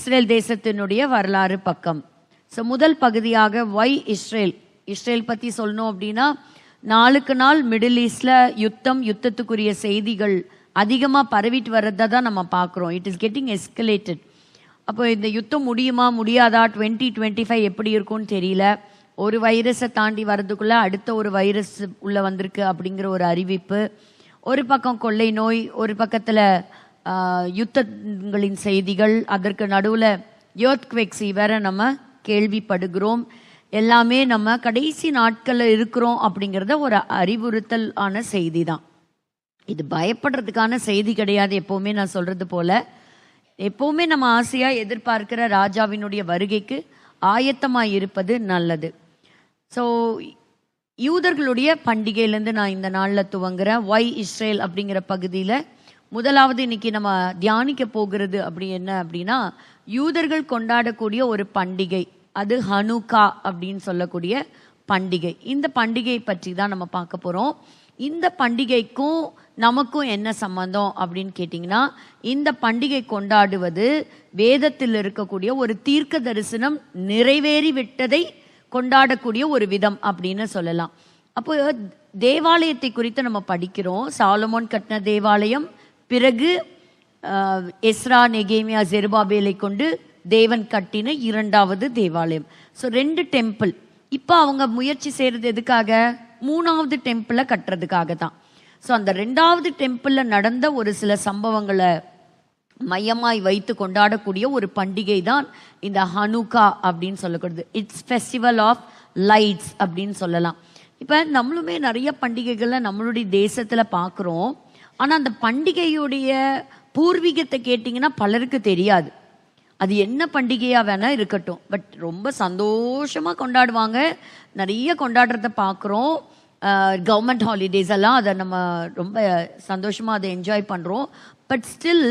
Israel தேசத்தினுடைய வரலாறு பக்கம். ஸோ முதல் பகுதியாக ஒய் இஸ்ரேல் பற்றி சொல்லணும் அப்படின்னா, நாளுக்கு நாள் மிடில் ஈஸ்டில் யுத்தத்துக்குரிய செய்திகள் அதிகமாக பரவிட்டு வர்றதை தான் நம்ம பார்க்குறோம். It is getting escalated. அப்போ இந்த யுத்தம் முடியுமா முடியாதா, 2025 எப்படி இருக்கும்னு தெரியல. ஒரு வைரஸை தாண்டி வர்றதுக்குள்ளே அடுத்த ஒரு வைரஸ் உள்ளே வந்திருக்கு அப்படிங்கிற ஒரு அறிவிப்பு. ஒரு பக்கம் கொள்ளை நோய், ஒரு பக்கத்தில் யுத்தங்களின் செய்திகள், அதற்கு நடுவில் எர்த்குவேக்ஸ் வேற நம்ம கேள்விப்படுகிறோம். எல்லாமே நம்ம கடைசி நாட்களில் இருக்கிறோம் அப்படிங்கிறத ஒரு அறிவுறுத்தல் ஆன செய்தி தான். இது பயப்படுறதுக்கான செய்தி கிடையாது. எப்போவுமே நான் சொல்கிறது போல, எப்போவுமே நம்ம ஆசையாக எதிர்பார்க்கிற ராஜாவினுடைய வருகைக்கு ஆயத்தமாக இருப்பது நல்லது. ஸோ யூதர்களுடைய பண்டிகையிலேருந்து நான் இந்த நாளில் துவங்குறேன். ஒய் இஸ்ரேல் அப்படிங்கிற பகுதியில் முதலாவது இன்னைக்கு நம்ம தியானிக்க போகிறது அப்படி என்ன அப்படின்னா, யூதர்கள் கொண்டாடக்கூடிய ஒரு பண்டிகை, அது ஹனுக்கா அப்படின்னு சொல்லக்கூடிய பண்டிகை. இந்த பண்டிகை பற்றி தான் நம்ம பார்க்க போகிறோம். இந்த பண்டிகைக்கும் நமக்கும் என்ன சம்பந்தம் அப்படின்னு கேட்டிங்கன்னா, இந்த பண்டிகை கொண்டாடுவது வேதத்தில் இருக்கக்கூடிய ஒரு தீர்க்க தரிசனம் நிறைவேறி விட்டதை கொண்டாடக்கூடிய ஒரு விதம் அப்படின்னு சொல்லலாம். அப்போ தேவாலயத்தை குறித்து நம்ம படிக்கிறோம். சாலமோன் கட்டின தேவாலயம், பிறகு எஸ்ரா, நெகேமியா, ஜெருபாபேலை கொண்டு தேவன் கட்டின இரண்டாவது தேவாலயம். So 2 temple. இப்போ அவங்க முயற்சி செய்கிறது எதுக்காக? 3வது டெம்பிளை கட்டுறதுக்காக தான். ஸோ அந்த 2வது டெம்பிளில் நடந்த ஒரு சில சம்பவங்களை மையமாய் வைத்து கொண்டாடக்கூடிய ஒரு பண்டிகை தான் இந்த ஹனுக்கா அப்படின்னு சொல்லக்கூடியது. இட்ஸ் ஃபெஸ்டிவல் ஆஃப் லைட்ஸ் அப்படின்னு சொல்லலாம். இப்போ நம்மளுமே நிறைய பண்டிகைகளை நம்மளுடைய தேசத்தில் பார்க்குறோம். ஆனால் அந்த பண்டிகையுடைய பூர்வீகத்தை கேட்டிங்கன்னா பலருக்கு தெரியாது. அது என்ன பண்டிகையாக வேணால் இருக்கட்டும், பட் ரொம்ப சந்தோஷமாக கொண்டாடுவாங்க. நிறைய கொண்டாடுறத பார்க்குறோம். கவர்மெண்ட் ஹாலிடேஸ் எல்லாம் அதை நம்ம ரொம்ப சந்தோஷமாக அதை என்ஜாய் பண்ணுறோம். பட் ஸ்டில்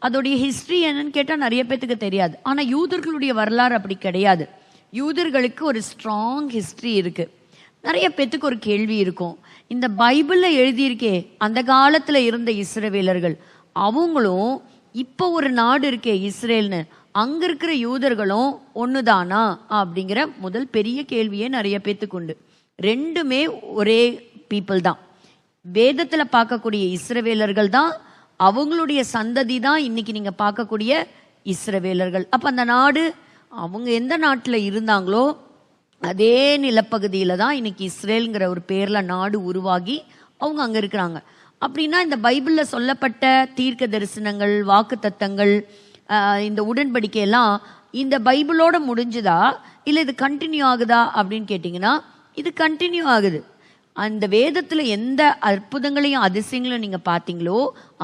அதோடைய ஹிஸ்ட்ரி என்னன்னு கேட்டால் நிறைய பேத்துக்கு தெரியாது. ஆனால் யூதர்களுடைய வரலாறு அப்படி கிடையாது. யூதர்களுக்கு ஒரு ஸ்ட்ராங் ஹிஸ்ட்ரி இருக்குது. நிறைய பேத்துக்கு ஒரு கேள்வி இருக்கும், இந்த பைபிளில் எழுதியிருக்கே அந்த காலத்தில் இருந்த இஸ்ரவேலர்கள், அவங்களும் இப்போ ஒரு நாடு இருக்கே இஸ்ரேல்னு, அங்கே இருக்கிற யூதர்களும் ஒன்று தானா அப்படிங்கிற முதல் பெரிய கேள்வியே நிறைய பேத்துக்கு உண்டு. ரெண்டுமே ஒரே பீப்புள் தான். வேதத்தில் பார்க்கக்கூடிய இஸ்ரவேலர்கள் தான், அவங்களுடைய சந்ததி தான் இன்னைக்கு நீங்கள் பார்க்கக்கூடிய இஸ்ரவேலர்கள். அப்போ அந்த நாடு, அவங்க எந்த நாட்டில் இருந்தாங்களோ அதே நிலப்பகுதியில் தான் இன்னைக்கு இஸ்ரேலுங்கிற ஒரு பேரில் நாடு உருவாகி அவங்க அங்கே இருக்கிறாங்க. அப்படின்னா இந்த பைபிளில் சொல்லப்பட்ட தீர்க்க தரிசனங்கள், வாக்கு தத்தங்கள், இந்த உடன்படிக்கையெல்லாம் இந்த பைபிளோட முடிஞ்சுதா இல்லை இது கண்டினியூ ஆகுதா அப்படின்னு கேட்டிங்கன்னா, இது கண்டினியூ ஆகுது. அந்த வேதத்தில் எந்த அற்புதங்களையும் அதிசயங்களையும் நீங்கள் பார்த்தீங்களோ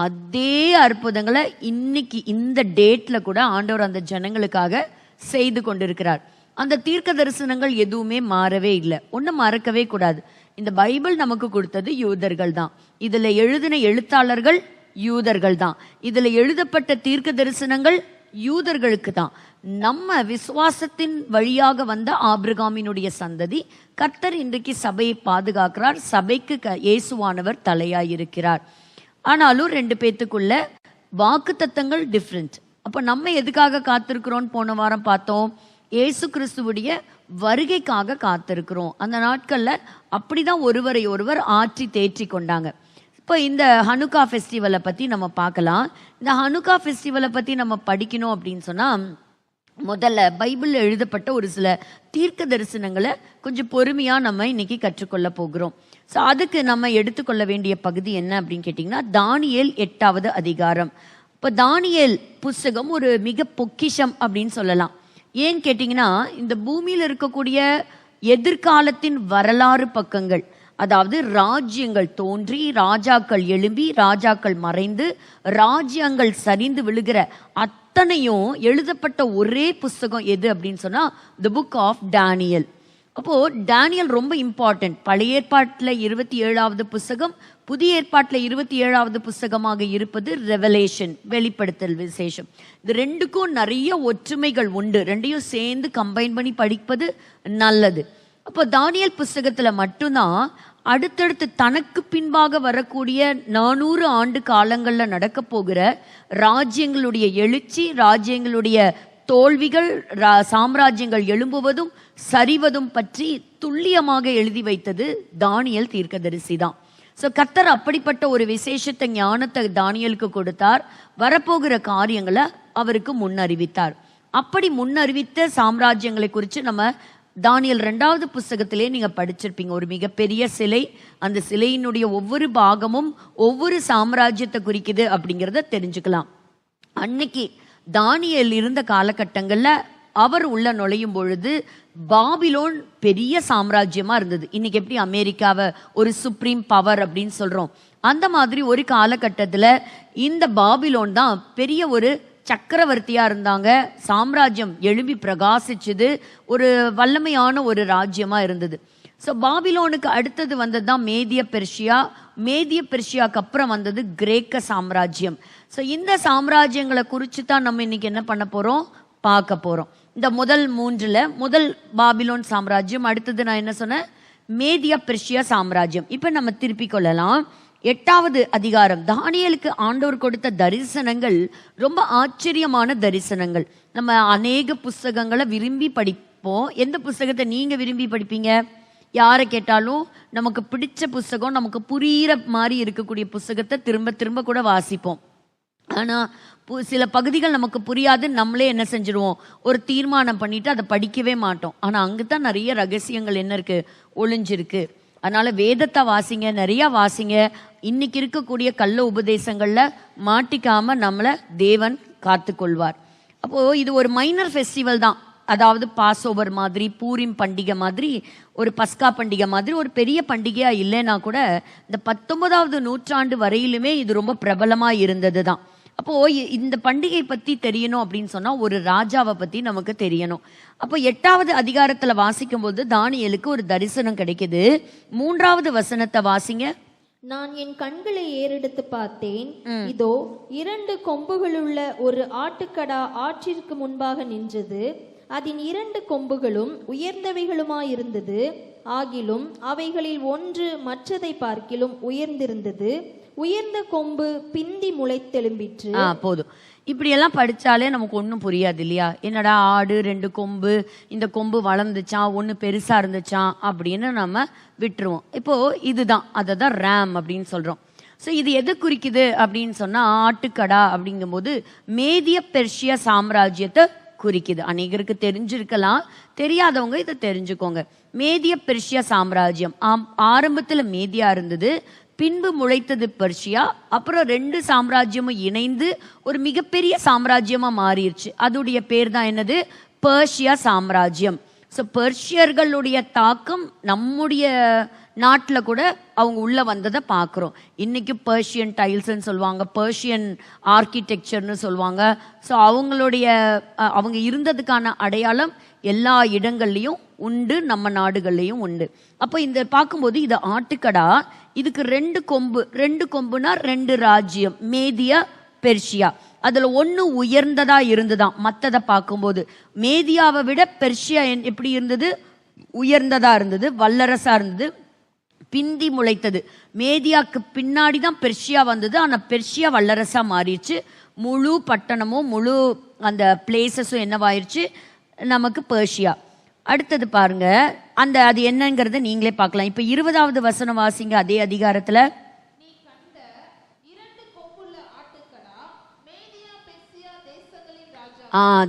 அதே அற்புதங்களை இன்னைக்கு இந்த டேட்டில் கூட ஆண்டவர் அந்த ஜனங்களுக்காக செய்து கொண்டிருக்கிறார். அந்த தீர்க்க தரிசனங்கள் எதுவுமே மாறவே இல்லை. ஒன்றும் மறக்கவே கூடாது. இந்த பைபிள் நமக்கு கொடுத்தது யூதர்கள் தான். இதில் எழுதின எழுத்தாளர்கள் யூதர்கள் தான். இதில் எழுதப்பட்ட தீர்க்க தரிசனங்கள் யூதர்களுக்கு தான். நம்ம விசுவாசத்தின் வழியாக வந்த ஆபிரகாமினுடைய சந்ததி கர்த்தர் இன்றைக்கு சபையை பாதுகாக்கிறார். சபைக்கு இயேசுவானவர் தலையாயிருக்கிறார். ஆனாலும் 2 பேத்துக்குள்ள வாக்கு தத்தங்கள் டிஃப்ரெண்ட். அப்போ நம்ம எதுக்காக காத்திருக்கிறோம்? போன வாரம் பார்த்தோம், இயேசு கிறிஸ்துவுடைய வருகைக்காக காத்திருக்கிறோம். அந்த நாட்களில் அப்படிதான் ஒருவரை ஒருவர் ஆற்றி தேற்றி கொண்டாங்க. இப்போ இந்த ஹனுக்கா ஃபெஸ்டிவலை பற்றி நம்ம பார்க்கலாம். இந்த ஹனுக்கா ஃபெஸ்டிவலை பற்றி நம்ம படிக்கணும் அப்படின்னு சொன்னால், முதல்ல பைபிளில் எழுதப்பட்ட ஒரு சில தீர்க்க தரிசனங்களை கொஞ்சம் பொறுமையாக நம்ம இன்னைக்கு கற்றுக்கொள்ள போகிறோம். ஸோ அதுக்கு நம்ம எடுத்துக்கொள்ள வேண்டிய பகுதி என்ன அப்படின்னு கேட்டிங்கன்னா, தானியேல் 8வது அதிகாரம். இப்போ தானியேல் புஸ்தகம் ஒரு மிக பொக்கிஷம் அப்படின்னு சொல்லலாம். ஏன்னு கேட்டிங்கன்னா, இந்த பூமியில் இருக்கக்கூடிய எதிர்காலத்தின் வரலாறு பக்கங்கள், அதாவது ராஜ்யங்கள் தோன்றி, ராஜாக்கள் எழும்பி, ராஜாக்கள் மறைந்து, ராஜ்யங்கள் சரிந்து விழுகிற அத்தனையும் எழுதப்பட்ட ஒரே புஸ்தகம் எது அப்படின்னு சொன்னால் தி புக் ஆஃப் டேனியல். அப்போது டேனியல் ரொம்ப இம்பார்ட்டன்ட். பழைய ஏற்பாட்டில் 27வது புஸ்தகம், புதிய ஏற்பாட்டில் 27வது புஸ்தகமாக இருப்பது ரெவலேஷன், வெளிப்படுத்தல் விசேஷம். இது 2க்கும் நிறைய ஒற்றுமைகள் உண்டு. 2ஐயும் சேர்ந்து கம்பைன் பண்ணி படிப்பது நல்லது. அப்போ தானியல் புஸ்தகத்தில் மட்டும்தான் அடுத்தடுத்து தனக்கு பின்பாக வரக்கூடிய 400 ஆண்டு காலங்களில் நடக்க போகிற ராஜ்யங்களுடைய எழுச்சி, ராஜ்யங்களுடைய தோல்விகள், சாம்ராஜ்யங்கள் எழும்புவதும் சரிவதும் பற்றி துல்லியமாக எழுதி வைத்தது தானியேல் தீர்க்கதரிசி தான். ஸோ கர்த்தர் அப்படிப்பட்ட ஒரு விசேஷத்தை, ஞானத்தை தானியேலுக்கு கொடுத்தார். வரப்போகிற காரியங்களை அவருக்கு முன்னறிவித்தார். அப்படி முன்னறிவித்த சாம்ராஜ்யங்களை குறித்து நம்ம தானியேல் 2வது புஸ்தகத்திலே நீங்க படிச்சிருப்பீங்க. ஒரு மிகப்பெரிய சிலை, அந்த சிலையினுடைய ஒவ்வொரு பாகமும் ஒவ்வொரு சாம்ராஜ்யத்தை குறிக்குது அப்படிங்கிறத தெரிஞ்சுக்கலாம். அன்னைக்கு தானியேல் இருந்த காலகட்டங்கள்ல அவர் உள்ள நுழையும் பொழுது பாபிலோன் பெரிய சாம்ராஜ்யமா இருந்தது. இன்னைக்கு எப்படி அமெரிக்காவை ஒரு சுப்ரீம் பவர் அப்படின்னு சொல்றோம், அந்த மாதிரி ஒரு காலகட்டத்துல இந்த பாபிலோன் தான் பெரிய ஒரு சக்கரவர்த்தியா இருந்தாங்க. சாம்ராஜ்யம் எழும்பி பிரகாசிச்சது, ஒரு வல்லமையான ஒரு ராஜ்யமா இருந்தது. ஸோ பாபிலோனுக்கு அடுத்தது வந்தது தான் மேதிய பெர்ஷியா. மேதிய பெர்ஷியாவுக்கு அப்புறம் வந்தது கிரேக்க சாம்ராஜ்யம். ஸோ இந்த சாம்ராஜ்யங்களை குறித்து தான் நம்ம இன்னைக்கு என்ன பண்ண போறோம், பார்க்க போறோம். இந்த முதல் 3ல் முதல் பாபிலோன் சாம்ராஜ்யம், அடுத்தது நான் என்ன சொன்னேன், மேதிய பெர்ஷியா சாம்ராஜ்யம். இப்போ நம்ம திருப்பிக் கொள்ளலாம். 8வது அதிகாரம். தானியேலுக்கு ஆண்டவர் கொடுத்த தரிசனங்கள் ரொம்ப ஆச்சரியமான தரிசனங்கள். நம்ம அநேக புஸ்தகங்களை விரும்பி படிப்போம். எந்த புஸ்தகத்தை நீங்க விரும்பி படிப்பீங்க? யாரை கேட்டாலும் நமக்கு பிடிச்ச புஸ்தகம், நமக்கு புரிகிற மாதிரி இருக்கக்கூடிய புஸ்தகத்தை திரும்ப திரும்ப கூட வாசிப்போம். ஆனால் சில பகுதிகள் நமக்கு புரியாது, நம்மளே என்ன செஞ்சிருவோம், ஒரு தீர்மானம் பண்ணிட்டு அதை படிக்கவே மாட்டோம். ஆனால் அங்கே தான் நிறைய ரகசியங்கள் என்ன இருக்கு, ஒளிஞ்சிருக்கு. அதனால வேதத்தை வாசிங்க, நிறைய வாசிங்க. இன்னைக்கு இருக்கக்கூடிய கள்ள உபதேசங்கள்ல மாட்டிக்காம நம்மளை தேவன் காத்து கொள்வார். அப்போ இது ஒரு மைனர் ஃபெஸ்டிவல் தான். அதாவது பாஸ் ஓவர் மாதிரி, பூரிம் பண்டிகை மாதிரி, ஒரு பஸ்கா பண்டிகை மாதிரி ஒரு பெரிய பண்டிகையா இல்லைன்னா கூட இந்த 19வது நூற்றாண்டு வரையிலுமே இது ரொம்ப பிரபலமா இருந்தது தான். அப்போ இந்த பண்டிகை பத்தி தெரியணும் அப்படின்னு சொன்னா ஒரு ராஜாவை பத்தி நமக்கு தெரியணும். அப்போ 8வது அதிகாரத்துல வாசிக்கும் போது தானியேலுக்கு ஒரு தரிசனம் கிடைக்குது. 3வது வசனத்தை வாசிங்க. நான் என் கண்களை ஏறெடுத்து பார்த்தேன், இதோ 2 கொம்புகளுள்ள ஒரு ஆட்டுக்கடா ஆற்றிற்கு முன்பாக நின்றது. அதன் 2 கொம்புகளும் உயர்ந்தவைகளுமாயிருந்தது. ஆகிலும் அவைகளில் ஒன்று மற்றதை பார்க்கிலும் உயர்ந்திருந்தது. உயர்ந்த கொம்பு பிந்தி முளைத்தெழும்பிற்று. போதும். இப்படியெல்லாம் படிச்சாலே நமக்கு ஒன்றும் புரியாது இல்லையா? என்னடா ஆடு 2 கொம்பு, இந்த கொம்பு வளர்ந்துச்சான், ஒன்று பெருசா இருந்துச்சான் அப்படின்னு நம்ம விட்டுருவோம். இப்போ இதுதான், அதை தான் ரேம் அப்படின்னு சொல்றோம். ஸோ இது எது குறிக்குது அப்படின்னு சொன்னா, ஆட்டுக்கடா அப்படிங்கும்போது மேதிய பெர்ஷியா சாம்ராஜ்யத்தை குறிக்குது. அநேகருக்கு தெரிஞ்சிருக்கலாம், தெரியாதவங்க இதை தெரிஞ்சுக்கோங்க. மேதிய பெர்ஷியா சாம்ராஜ்யம் ஆரம்பத்துல மேதியா இருந்தது, பின்பு முளைத்தது பெர்ஷியா. அப்புறம் 2 சாம்ராஜ்யமும் இணைந்து ஒரு மிகப்பெரிய சாம்ராஜ்யமா மாறிடுச்சு. அதோடைய பேர் தான் என்னது, பெர்ஷியா சாம்ராஜ்யம். ஸோ பெர்ஷியர்களுடைய தாக்கம் நம்முடைய நாட்டில் கூட அவங்க உள்ள வந்ததை பார்க்குறோம். இன்னைக்கு பெர்ஷியன் டைல்ஸ்ன்னு சொல்லுவாங்க, பெர்ஷியன் ஆர்கிடெக்சர்னு சொல்லுவாங்க. ஸோ அவங்க இருந்ததுக்கான அடையாளம் எல்லா இடங்கள்லையும் உண்டு, நம்ம நாடுகள்லையும் உண்டு. அப்போ இந்த பார்க்கும்போது இது ஆட்டுக்கடா, இதுக்கு 2 கொம்பு. 2 கொம்புனா 2 ராஜ்யம், மேதியா பெர்ஷியா. அதுல ஒன்று உயர்ந்ததா இருந்துதான். மற்றதை பார்க்கும்போது மேதியாவை விட பெர்ஷியா எப்படி இருந்தது, உயர்ந்ததா இருந்தது, வல்லரசா இருந்தது. பிந்தி முளைத்தது. மேதியாக்கு பின்னாடி தான் பெர்ஷியா வந்தது. ஆனா பெர்ஷியா வல்லரசா மாறிடுச்சு. முழு பட்டணமும் முழு அந்த பிளேசஸும் என்னவாயிருச்சு, நமக்கு பெர்ஷியா. அடுத்தது பாருங்க, அது என்னங்கிறத நீங்களே பார்க்கலாம். இப்ப 20வது வசனம் வாசிங்க அதே அதிகாரத்துல.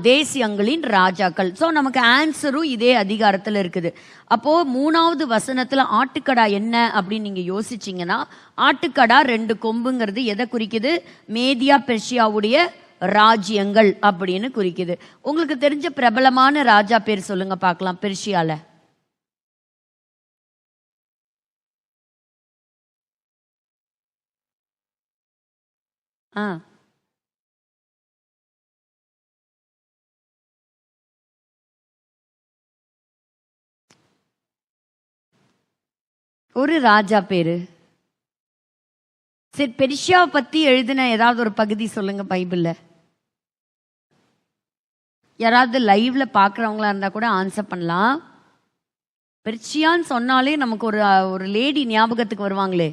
தேசியங்களின் ராஜாக்கள். ஸோ நமக்கு ஆன்சரும் இதே அதிகாரத்தில் இருக்குது. அப்போ 3வது வசனத்துல ஆட்டுக்கடா என்ன அப்படின்னு நீங்க யோசிச்சீங்கன்னா, ஆட்டுக்கடா 2 கொம்புங்கிறது எதை குறிக்குது, மேதியா பெர்ஷியாவுடைய ராஜ்யங்கள் அப்படின்னு குறிக்குது. உங்களுக்கு தெரிஞ்ச பிரபலமான ராஜா பேர் சொல்லுங்க பார்க்கலாம் பெர்ஷியால. ஒரு ராஜா பேரு. சரி, பெர்ஷியாவை பத்தி எழுதின ஏதாவது ஒரு பகுதி சொல்லுங்க பைபிள்ல. யாராவது லைவ்ல பாக்குறவங்களா இருந்தா கூட ஆன்சர் பண்ணலாம். பெர்ஷியான்னு சொன்னாலே நமக்கு ஒரு லேடி ஞாபகத்துக்கு வருவாங்களே.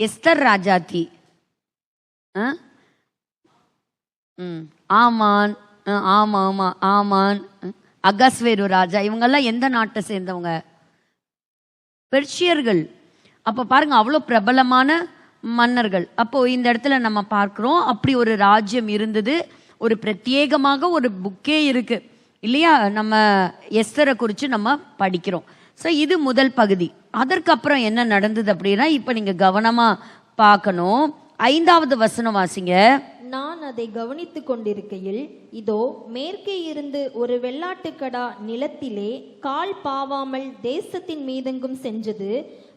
எஸ்தர் ராஜாத்தி, ஆமான், ஆமா ஆமா ஆமான், அகஸ்வேரு ராஜா, இவங்கெல்லாம் எந்த நாட்டை சேர்ந்தவங்க? பெர்ஷியர்கள். அப்ப பாருங்க, அவ்வளோ பிரபலமான மன்னர்கள். அப்போ இந்த இடத்துல நம்ம பார்க்கிறோம், அப்படி ஒரு ராஜ்யம் இருந்தது. ஒரு பிரத்யேகமாக ஒரு புக்கே இருக்கு இல்லையா, நம்ம எஸ்தரை குறித்து நம்ம படிக்கிறோம். ஸோ இது முதல் பகுதி. அதற்கப்புறம் என்ன நடந்தது அப்படின்னா, இப்போ நீங்க கவனமா பார்க்கணும். 5வது வசனம் வாசிங்க. நான் அதை கவனித்து கொண்டிருக்கையில், இதோ மேற்கே இருந்து ஒரு வெள்ளாட்டுக்கடா நிலத்திலே கால் பாவாமல் தேசத்தின் மீதெங்கும் சென்றது.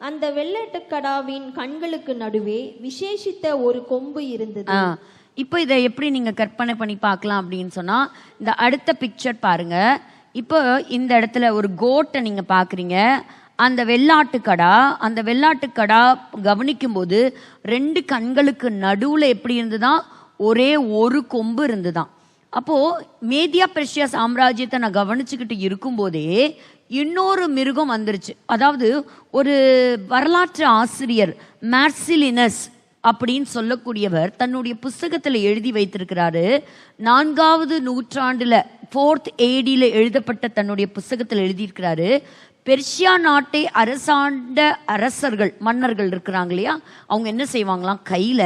அந்த வெள்ளாட்டுக்கடாவின் கண்களுக்கு நடுவே விசேஷித்த ஒரு கொம்பு இருந்தது. இப்போ இதை எப்படி நீங்க கற்பனை பண்ணி பார்க்கலாம் அப்படின்னு சொன்னா, இந்த அடுத்த பிக்சர் பாருங்க. இப்போ இந்த இடத்துல ஒரு கோட்டை நீங்க பாக்குறீங்க. அந்த வெள்ளாட்டுக்கடா கவனிக்கும் போது 2 கண்களுக்கு நடுவுல எப்படி இருந்துதான், ஒரே ஒரு கொம்பு இருந்துதான். அப்போ மேதியா பெர்ஷியா சாம்ராஜ்யத்தை நான் கவனிச்சுக்கிட்டு இருக்கும்போதே இன்னொரு மிருகம் வந்துருச்சு. அதாவது ஒரு வரலாற்று ஆசிரியர் மார்சிலினஸ் அப்படின்னு சொல்லக்கூடியவர் தன்னுடைய புஸ்தகத்துல எழுதி வைத்திருக்கிறாரு. 4வது நூற்றாண்டுல 4th AD எழுதப்பட்ட தன்னுடைய புஸ்தகத்தில் எழுதியிருக்கிறாரு, பெர்ஷியா நாட்டை அரசாண்ட அரசர்கள், மன்னர்கள் இருக்கிறாங்க இல்லையா, அவங்க என்ன செய்வாங்களாம், கையில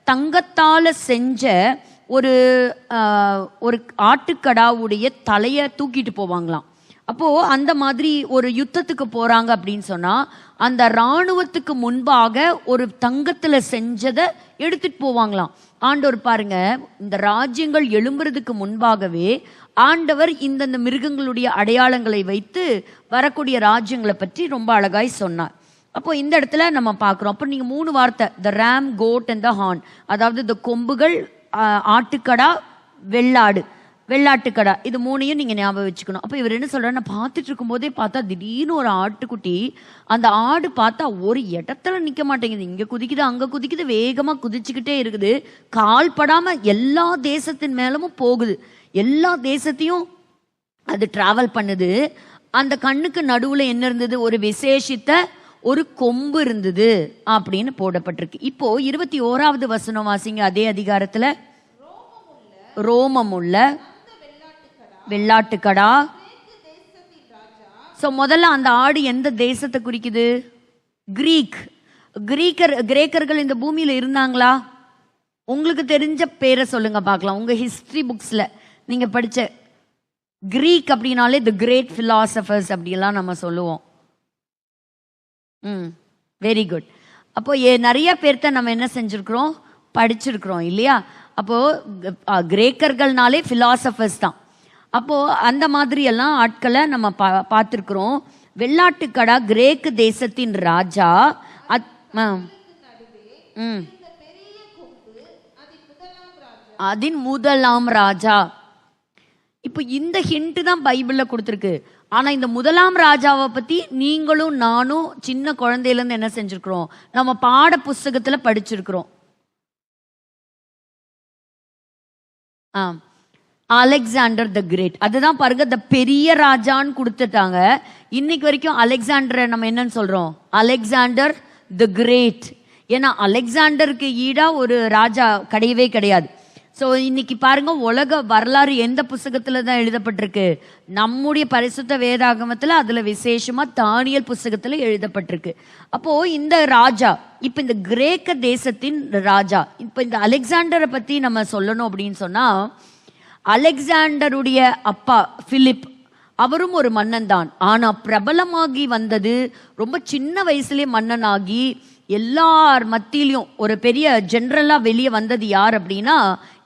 தங்கத்தால செஞ்ச ஒரு ஆட்டுக்கடாவுடைய தலையை தூக்கிட்டு போவாங்களாம். அப்போ அந்த மாதிரி ஒரு யுத்தத்துக்கு போறாங்க அப்படின்னு சொன்னா, அந்த இராணுவத்துக்கு முன்பாக ஒரு தங்கத்துல செஞ்சதை எடுத்துட்டு போவாங்களாம். ஆண்டவர் பாருங்க, இந்த ராஜ்யங்கள் எழும்புறதுக்கு முன்பாகவே ஆண்டவர் இந்த மிருகங்களுடைய அடையாளங்களை வைத்து வரக்கூடிய ராஜ்யங்களை பற்றி ரொம்ப அழகாய் சொன்னார். அப்போ இந்த இடத்துல நம்ம பார்க்குறோம். அப்போ நீங்க 3 வார்த்தை, the ram, goat and the horn, அதாவது இந்த கொம்புகள், ஆட்டுக்கடா, வெள்ளாட்டுக்கடா, இது 3ஐயும் நீங்க ஞாபகம் வச்சுக்கணும். அப்போ இவர் என்ன சொல்றாரு, நான் பார்த்துட்டு இருக்கும் போதே பார்த்தா திடீர்னு ஒரு ஆட்டுக்குட்டி, அந்த ஆடு பார்த்தா ஒரு இடத்துல நிக்க மாட்டேங்குது, இங்க குதிக்குது அங்க குதிக்குது, வேகமா குதிச்சுக்கிட்டே இருக்குது, கால் படாம எல்லா தேசத்தின் மேலமும் போகுது, எல்லா தேசத்தையும் அது டிராவல் பண்ணுது. அந்த கண்ணுக்கு நடுவுல என்ன இருந்தது, ஒரு விசேஷித்த ஒரு கொம்பு இருந்தது அப்படின்னு போடப்பட்டிருக்கு. இப்போ 21வது வசனம் வாசிங்க. அதே அதிகாரத்துல, ரோமமுள்ள வெள்ளாட்டுக்கடா. சோ முதல்ல அந்த ஆடு எந்த தேசத்தை குறிக்குது? கிரேக்கர்கள் இந்த பூமியில இருந்தாங்களா? உங்களுக்கு தெரிஞ்ச பேரை சொல்லுங்க பார்க்கலாம். உங்க ஹிஸ்டரி புக்ஸ்ல நீங்க படிச்ச கிரீக் அப்படின்னாலே தி கிரேட் பிலாசபர்ஸ் அப்படியெல்லாம் நம்ம சொல்லுவோம். Very good. அப்போ நிறைய பேர்த்த நம்ம என்ன செஞ்சிருக்கிறோம், படிச்சிருக்கிறோம் இல்லையா? அப்போ கிரேக்கர்கள்னாலே பிலாசபர்ஸ் தான். அப்போ அந்த மாதிரி எல்லாம் ஆட்களை நம்ம பார்த்திருக்கிறோம். வெள்ளாட்டுக்கடா கிரேக்கு தேசத்தின் ராஜா. அதின் முதலாம் ராஜா. இப்போ இந்த ஹிண்ட் தான் பைபிள்ல கொடுத்துருக்கு. ஆனா இந்த முதலாம் ராஜாவை பத்தி நீங்களும் நானும் சின்ன குழந்தையில இருந்து என்ன செஞ்சிருக்கிறோம், நம்ம பாட புஸ்தகத்துல படிச்சிருக்கிறோம். Alexander the great. அதுதான் பாருங்க, த பெரிய ராஜான்னு கொடுத்துட்டாங்க. இன்னைக்கு வரைக்கும் அலெக்சாண்டரை நம்ம என்னன்னு சொல்றோம், அலெக்சாண்டர் த கிரேட். ஏன்னா அலெக்சாண்டருக்கு ஈடா ஒரு ராஜா கிடையவே கிடையாது. ஸோ இன்னைக்கு பாருங்க, உலக வரலாறு எந்த புஸ்தகத்துல தான் எழுதப்பட்டிருக்கு, நம்முடைய பரிசுத்த வேதாகமத்துல, அதுல விசேஷமா தானியல் புஸ்தகத்துல எழுதப்பட்டிருக்கு. அப்போ இந்த ராஜா, இப்ப இந்த கிரேக்க தேசத்தின் ராஜா, இப்ப இந்த அலெக்சாண்டரை பத்தி நம்ம சொல்லணும் அப்படின்னு சொன்னா, அலெக்சாண்டருடைய அப்பா பிலிப், அவரும் ஒரு மன்னன் தான். ஆனா பிரபலமாகி வந்தது ரொம்ப சின்ன வயசுலயே மன்னனாகி எல்லார் மத்தியிலையும் ஒரு பெரிய ஜெனரலா வெளியே வந்தது யார் அப்படின்னா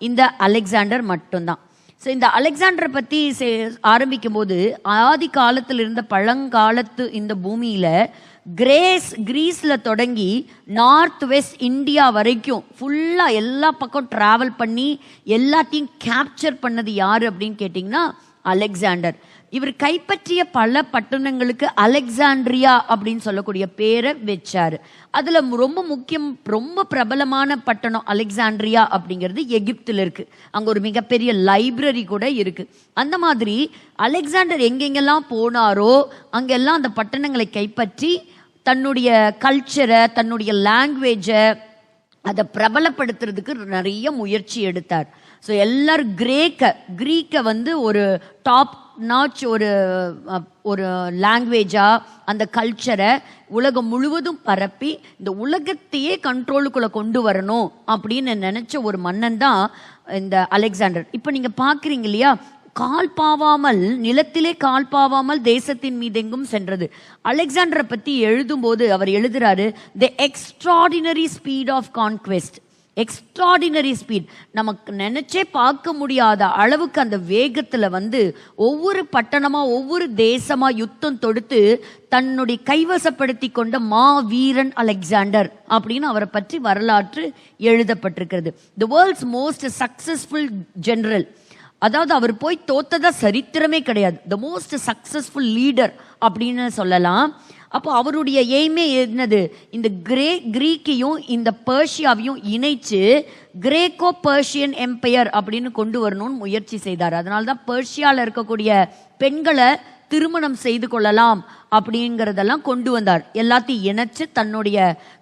இந்த அலெக்சாண்டர் மட்டும்தான். ஸோ இந்த அலெக்சாண்டரை பத்தி ஆரம்பிக்கும் போது, ஆதி காலத்தில் இருந்த பழங்காலத்து இந்த பூமியில கிரீஸ்ல தொடங்கி நார்த் வெஸ்ட் இந்தியா வரைக்கும் ஃபுல்லா எல்லா பக்கம் டிராவல் பண்ணி எல்லாத்தையும் கேப்சர் பண்ணது யாரு அப்படின்னு கேட்டீங்கன்னா அலெக்சாண்டர். இவர் கைப்பற்றிய பல பட்டணங்களுக்கு அலெக்சாண்ட்ரியா அப்படின்னு சொல்லக்கூடிய பேரை வச்சாரு. அதுல ரொம்ப முக்கியம், ரொம்ப பிரபலமான பட்டணம் அலெக்சாண்ட்ரியா அப்படிங்கிறது எகிப்துல இருக்கு. அங்க ஒரு மிகப்பெரிய லைப்ரரி கூட இருக்கு. அந்த மாதிரி அலெக்சாண்டர் எங்கெங்கெல்லாம் போனாரோ அங்கெல்லாம் அந்த பட்டணங்களை கைப்பற்றி தன்னுடைய கல்ச்சரை, தன்னுடைய லாங்குவேஜை அதை பிரபலப்படுத்துறதுக்கு நிறைய முயற்சி எடுத்தார். ஸோ எல்லாரும் கிரீக்கை வந்து ஒரு டாப் நாச் ஒரு லாங்குவேஜாக அந்த கல்ச்சரை உலகம் முழுவதும் பரப்பி இந்த உலகத்தையே கண்ட்ரோலுக்குள்ளே கொண்டு வரணும் அப்படின்னு நினச்ச ஒரு மன்னன் தான் இந்த அலெக்சாண்டர். இப்போ நீங்கள் பார்க்குறீங்க இல்லையா, கால் பாவாமல், நிலத்திலே கால் பாவாமல் தேசத்தின் மீதெங்கும் சென்றது. அலெக்சாண்டரை பற்றி எழுதும்போது அவர் எழுதுறாரு, the extraordinary speed of conquest. Extraordinary speed, நமக்கு நினைச்சே பார்க்க முடியாத அளவுக்கு அந்த வேகத்துல வந்து ஒவ்வொரு பட்டணமா ஒவ்வொரு தேசமா யுத்தம் தொடுத்து தன்னுடைய கைவசப்படுத்தி கொண்ட மா வீரன் அலெக்சாண்டர் அப்படின்னு அவரை பற்றி வரலாற்று எழுதப்பட்டிருக்கிறது. தி வேர்ல்ட்ஸ் மோஸ்ட் சக்சஸ்ஃபுல் ஜெனரல், அதாவது அவர் போய் தோத்ததா சரித்திரமே கிடையாது. த மோஸ்ட் சக்சஸ்ஃபுல் லீடர் அப்படின்னு சொல்லலாம். அப்போ அவருடைய எய்மே என்னது, இந்த கிரீக்கையும் இந்த பர்ஷியாவையும் இணைச்சு கிரேக்கோ பர்ஷியன் எம்பையர் அப்படின்னு கொண்டு வரணும்னு முயற்சி செய்தார். அதனால தான் பர்ஷியாவில் இருக்கக்கூடிய பெண்களை திருமணம் செய்து கொள்ளலாம் அப்படிங்கிறதெல்லாம் கொண்டு வந்தார். எல்லாத்தையும் இணைச்சு தன்னுடைய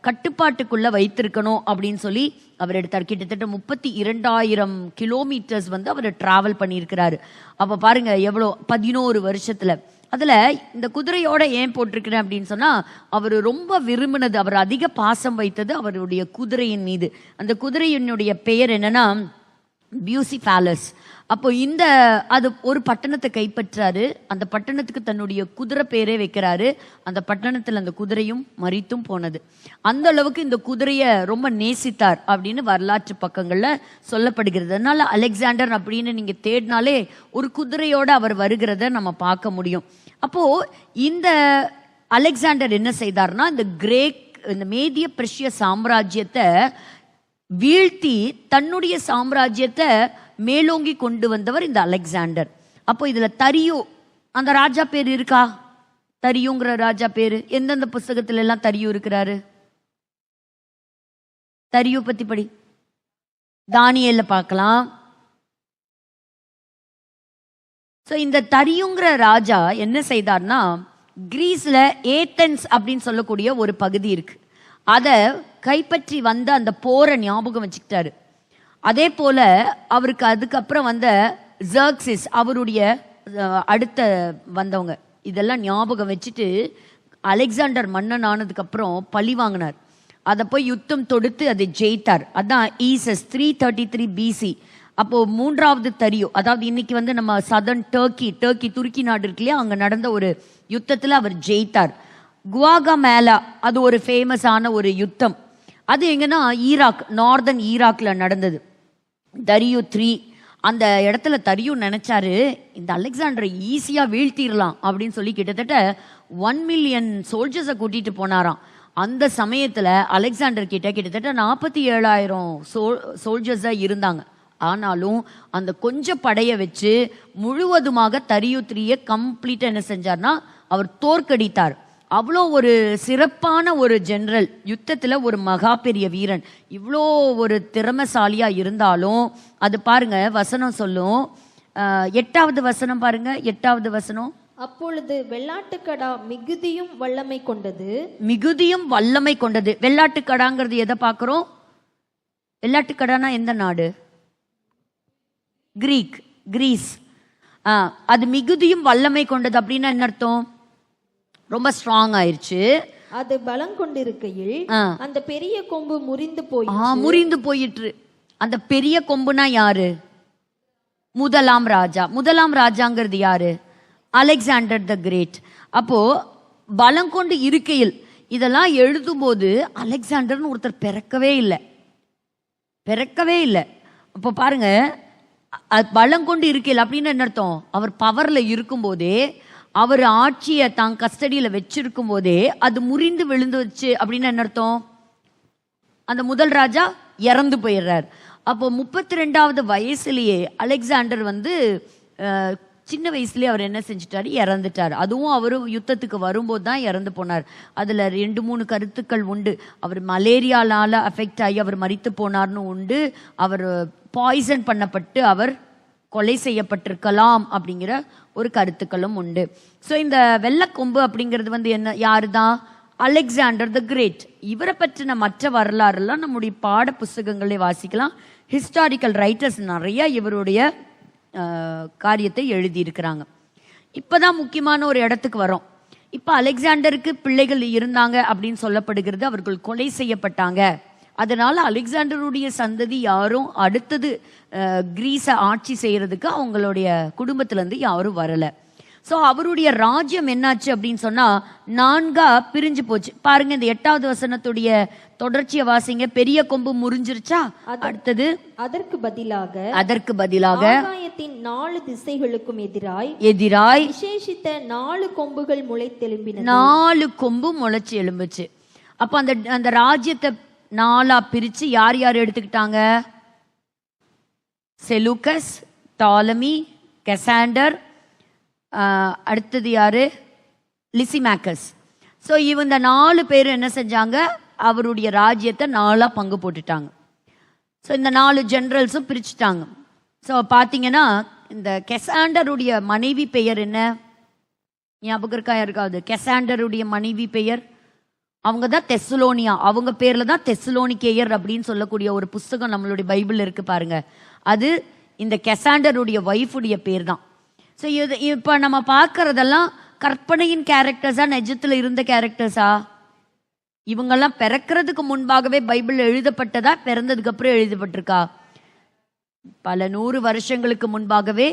கட்டுப்பாட்டுக்குள்ள வைத்திருக்கணும் அப்படின்னு சொல்லி அவர் எடுத்தார். கிட்டத்தட்ட 32,000 கிலோமீட்டர்ஸ் வந்து அவர் டிராவல் பண்ணியிருக்கிறாரு. அப்போ பாருங்க எவ்வளோ, 11 வருஷத்துல. அதில் இந்த குதிரையோட ஏன் போட்டிருக்கிறேன் அப்படின்னு சொன்னால், அவர் ரொம்ப விரும்பினது, அவர் அதிக பாசம் வைத்தது அவருடைய குதிரையின் மீது. அந்த குதிரையினுடைய பெயர் என்னன்னா பியூசிஃபாலஸ். அப்போ அது ஒரு பட்டணத்தை கைப்பற்றாரு. அந்த பட்டணத்துக்கு தன்னுடைய குதிரை பேரே வைக்கிறாரு. அந்த பட்டணத்தில் அந்த குதிரையும் மரித்தும் போனது. அந்த அளவுக்கு இந்த குதிரையை ரொம்ப நேசித்தார் அப்படின்னு வரலாற்று பக்கங்களில் சொல்லப்படுகிறது. அதனால அலெக்சாண்டர் அப்படின்னு நீங்க தேடினாலே ஒரு குதிரையோட அவர் வருகிறத நம்ம பார்க்க முடியும். அப்போ இந்த அலெக்சாண்டர் என்ன செய்தார்னா, இந்த மேதிய பெர்ஷிய சாம்ராஜ்யத்தை வீழ்த்தி தன்னுடைய சாம்ராஜ்யத்தை மேலோங்கி கொண்டு வந்தவர் இந்த அலெக்சாண்டர். அப்போ இதுல தரியு அந்த ராஜா பேர் இருக்கா? தரியுங்கிற ராஜா பேரு எந்தெந்த புஸ்தகத்துல எல்லாம் தரியு இருக்கிறாரு? தரியு பத்தி படி, தானியேல்ல பார்க்கலாம். ஸோ இந்த தரியுங்கிற ராஜா என்ன செய்தார்னா, கிரீஸ்ல ஏத்தன்ஸ் அப்படின்னு சொல்லக்கூடிய ஒரு பகுதி இருக்கு, அதை கைப்பற்றி வந்த அந்த போரை ஞாபகம் வச்சுக்கிட்டாரு. அதே போல அவருக்கு அதுக்கப்புறம் வந்த ஜர்க்சிஸ், அவருடைய அடுத்த வந்தவங்க, இதெல்லாம் ஞாபகம் வச்சுட்டு அலெக்சாண்டர் மன்னன் ஆனதுக்கு அப்புறம் பழி வாங்கினார். அதை போய் யுத்தம் தொடுத்து அதை ஜெயித்தார். அதான் ஈசஸ் 333 BC. அப்போ மூன்றாவது தரியு, அதாவது இன்னைக்கு வந்து நம்ம சதர்ன் டர்க்கி துருக்கி நாடு இருக்கு இல்லையா, அங்க நடந்த ஒரு யுத்தத்துல அவர் ஜெயித்தார். குவாகமேலா, அது ஒரு ஃபேமஸான ஒரு யுத்தம். அது எங்கன்னா ஈராக், நார்தன் ஈராக்ல நடந்தது. தரியு 3 அந்த இடத்துல தரியு நினைச்சாரு, இந்த அலெக்சாண்டரை ஈஸியா வீழ்த்திடலாம் அப்படின்னு சொல்லி கிட்டத்தட்ட 1 மில்லியன் சோல்ஜர்ஸை கூட்டிட்டு போனாராம். அந்த சமயத்துல அலெக்சாண்டர் கிட்டத்தட்ட 47,000 சோல்ஜர்ஸ் இருந்தாங்க. ஆனாலும் அந்த கொஞ்சம் படைய வச்சு முழுவதுமாக தரியு 3 கம்ப்ளீட்டா என்ன செஞ்சார்னா அவர் தோற்கடித்தார். அவ்வளோ ஒரு சிறப்பான ஒரு ஜெனரல், யுத்தத்துல ஒரு மகா பெரிய வீரன், இவ்வளோ ஒரு திறமைசாலியா இருந்தாலும் அது பாருங்க வசனம் சொல்லும். 8வது வசனம் பாருங்க, 8வது வசனம். அப்பொழுது வெள்ளாட்டுக்கடா மிகுதியும் வல்லமை கொண்டது. மிகுதியும் வல்லமை கொண்டது. வெள்ளாட்டுக்கடாங்கிறது எதை பார்க்கிறோம்? வெள்ளாட்டுக்கடானா எந்த நாடு? கிரீஸ். அது மிகுதியும் வல்லமை கொண்டது அப்படின்னா என்ன அர்த்தம்? ரொம்ப ஸ்ட்ராங் ஆயிருச்சு. அது பலம் கொண்டிருக்கையில் அந்த பெரிய கொம்பு முறிந்து போயிற்று. அந்த பெரிய கொம்புனா யாரு? முதலாம் ராஜா. முதலாம் ராஜாங்கிறது யாரு? Alexander the great. அப்போ பலம் கொண்டு இருக்கையில், இதெல்லாம் எழுதும் போது அலெக்சாண்டர்னு ஒருத்தர் பிறக்கவே இல்லை. அப்போ பாருங்க, பலம் கொண்டு இருக்கையில் அப்படின்னு என்ன அர்த்தம்? அவர் பவர்ல இருக்கும் போதே, அவர் ஆட்சியை தான் கஸ்டடியில வச்சிருக்கும் போதே அது முறிந்து விழுந்துச்சு அப்படின்னு என்ன அர்த்தம்? அந்த முதல் ராஜா இறந்து போயிடுறார். அப்போ 32வது வயசுலயே அலெக்சாண்டர் வந்து சின்ன வயசுலயே அவர் என்ன செஞ்சிட்டாரு? இறந்துட்டார். அதுவும் அவர் யுத்தத்துக்கு வரும்போது தான் இறந்து போனார். அதுல 2-3 கருத்துக்கள் உண்டு. அவர் மலேரியாலால அஃபெக்ட் ஆகி அவர் மரித்து போனார்னு உண்டு. அவர் பாய்சன் பண்ணப்பட்டு அவர் கொலை செய்யப்பட்டிருக்கலாம் அப்படிங்கிற ஒரு கருத்துக்களும் உண்டு. ஸோ இந்த வெள்ளக்கொம்பு அப்படிங்கிறது வந்து என்ன, யாரு தான்? Alexander the great. இவரை பற்றின மற்ற வரலாறுலாம் நம்முடைய பாட புஸ்தகங்களே வாசிக்கலாம். ஹிஸ்டாரிக்கல் ரைட்டர்ஸ் நிறைய இவருடைய காரியத்தை எழுதியிருக்கிறாங்க. இப்போதான் முக்கியமான ஒரு இடத்துக்கு வரோம். இப்போ அலெக்சாண்டருக்கு பிள்ளைகள் இருந்தாங்க அப்படின்னு சொல்லப்படுகிறது. அவர்கள் கொலை செய்யப்பட்டாங்க. அதனால அலெக்சாண்டருடைய சந்ததி யாரும் அடுத்தது கிரீஸை ஆட்சி செய்யறதுக்கு அவங்களுடைய குடும்பத்திலேருந்து யாரும் வரல. ஸோ அவருடைய ராஜ்யம் என்னாச்சு அப்படின்னு சொன்னா 4 பிரிஞ்சு போச்சு. பாருங்க, இந்த 8வது வசனத்துடைய தொடர்ச்சியை வாசிங்க. பெரிய கொம்பு முறிஞ்சிருச்சா? அடுத்தது அதற்கு பதிலாக ஆகாயத்தின் 4 திசைகளுக்கும் எதிராய் விசேஷித்த 4 கொம்புகள் முளைத்தெழும்பின. 4 கொம்பு முளைச்சு எழும்புச்சு. அப்ப அந்த ராஜ்யத்தை 4 பிரிச்சு யார் யார் எடுத்துக்கிட்டாங்க? செலூக்கஸ், டாலமி, கெசாண்டர், அடுத்தது யாரு? லிசிமேக்கஸ். ஸோ இவங்க 4 பேர் என்ன செஞ்சாங்க? அவருடைய ராஜ்யத்தை 4 பங்கு போட்டுட்டாங்க. ஸோ இந்த 4 ஜெனரல்ஸும் பிரிச்சுட்டாங்க. ஸோ பார்த்தீங்கன்னா இந்த கெசாண்டருடைய மனைவி பெயர் என்ன? ஞாபகம் இருக்கா யாருக்காவது? கெசாண்டருடைய மனைவி பெயர் அவங்க தான் தெசலோனியா. அவங்க பேர்ல தான் தெசலோனிக்கேயர் அப்படின்னு சொல்லக்கூடிய ஒரு புஸ்தகம் நம்மளுடைய பைபிள் இருக்கு பாருங்க. அது இந்த கெசாண்டருடைய ஒய்ஃபுடைய பேர் தான். ஸோ இது இப்போ நம்ம பார்க்கறதெல்லாம் கற்பனையின் கேரக்டர்ஸா, நிஜத்தில் இருந்த கேரக்டர்ஸா? இவங்கெல்லாம் பிறக்கிறதுக்கு முன்பாகவே பைபிள் எழுதப்பட்டதா, பிறந்ததுக்கு அப்புறம் எழுதப்பட்டிருக்கா? பல 100 வருஷங்களுக்கு முன்பாகவே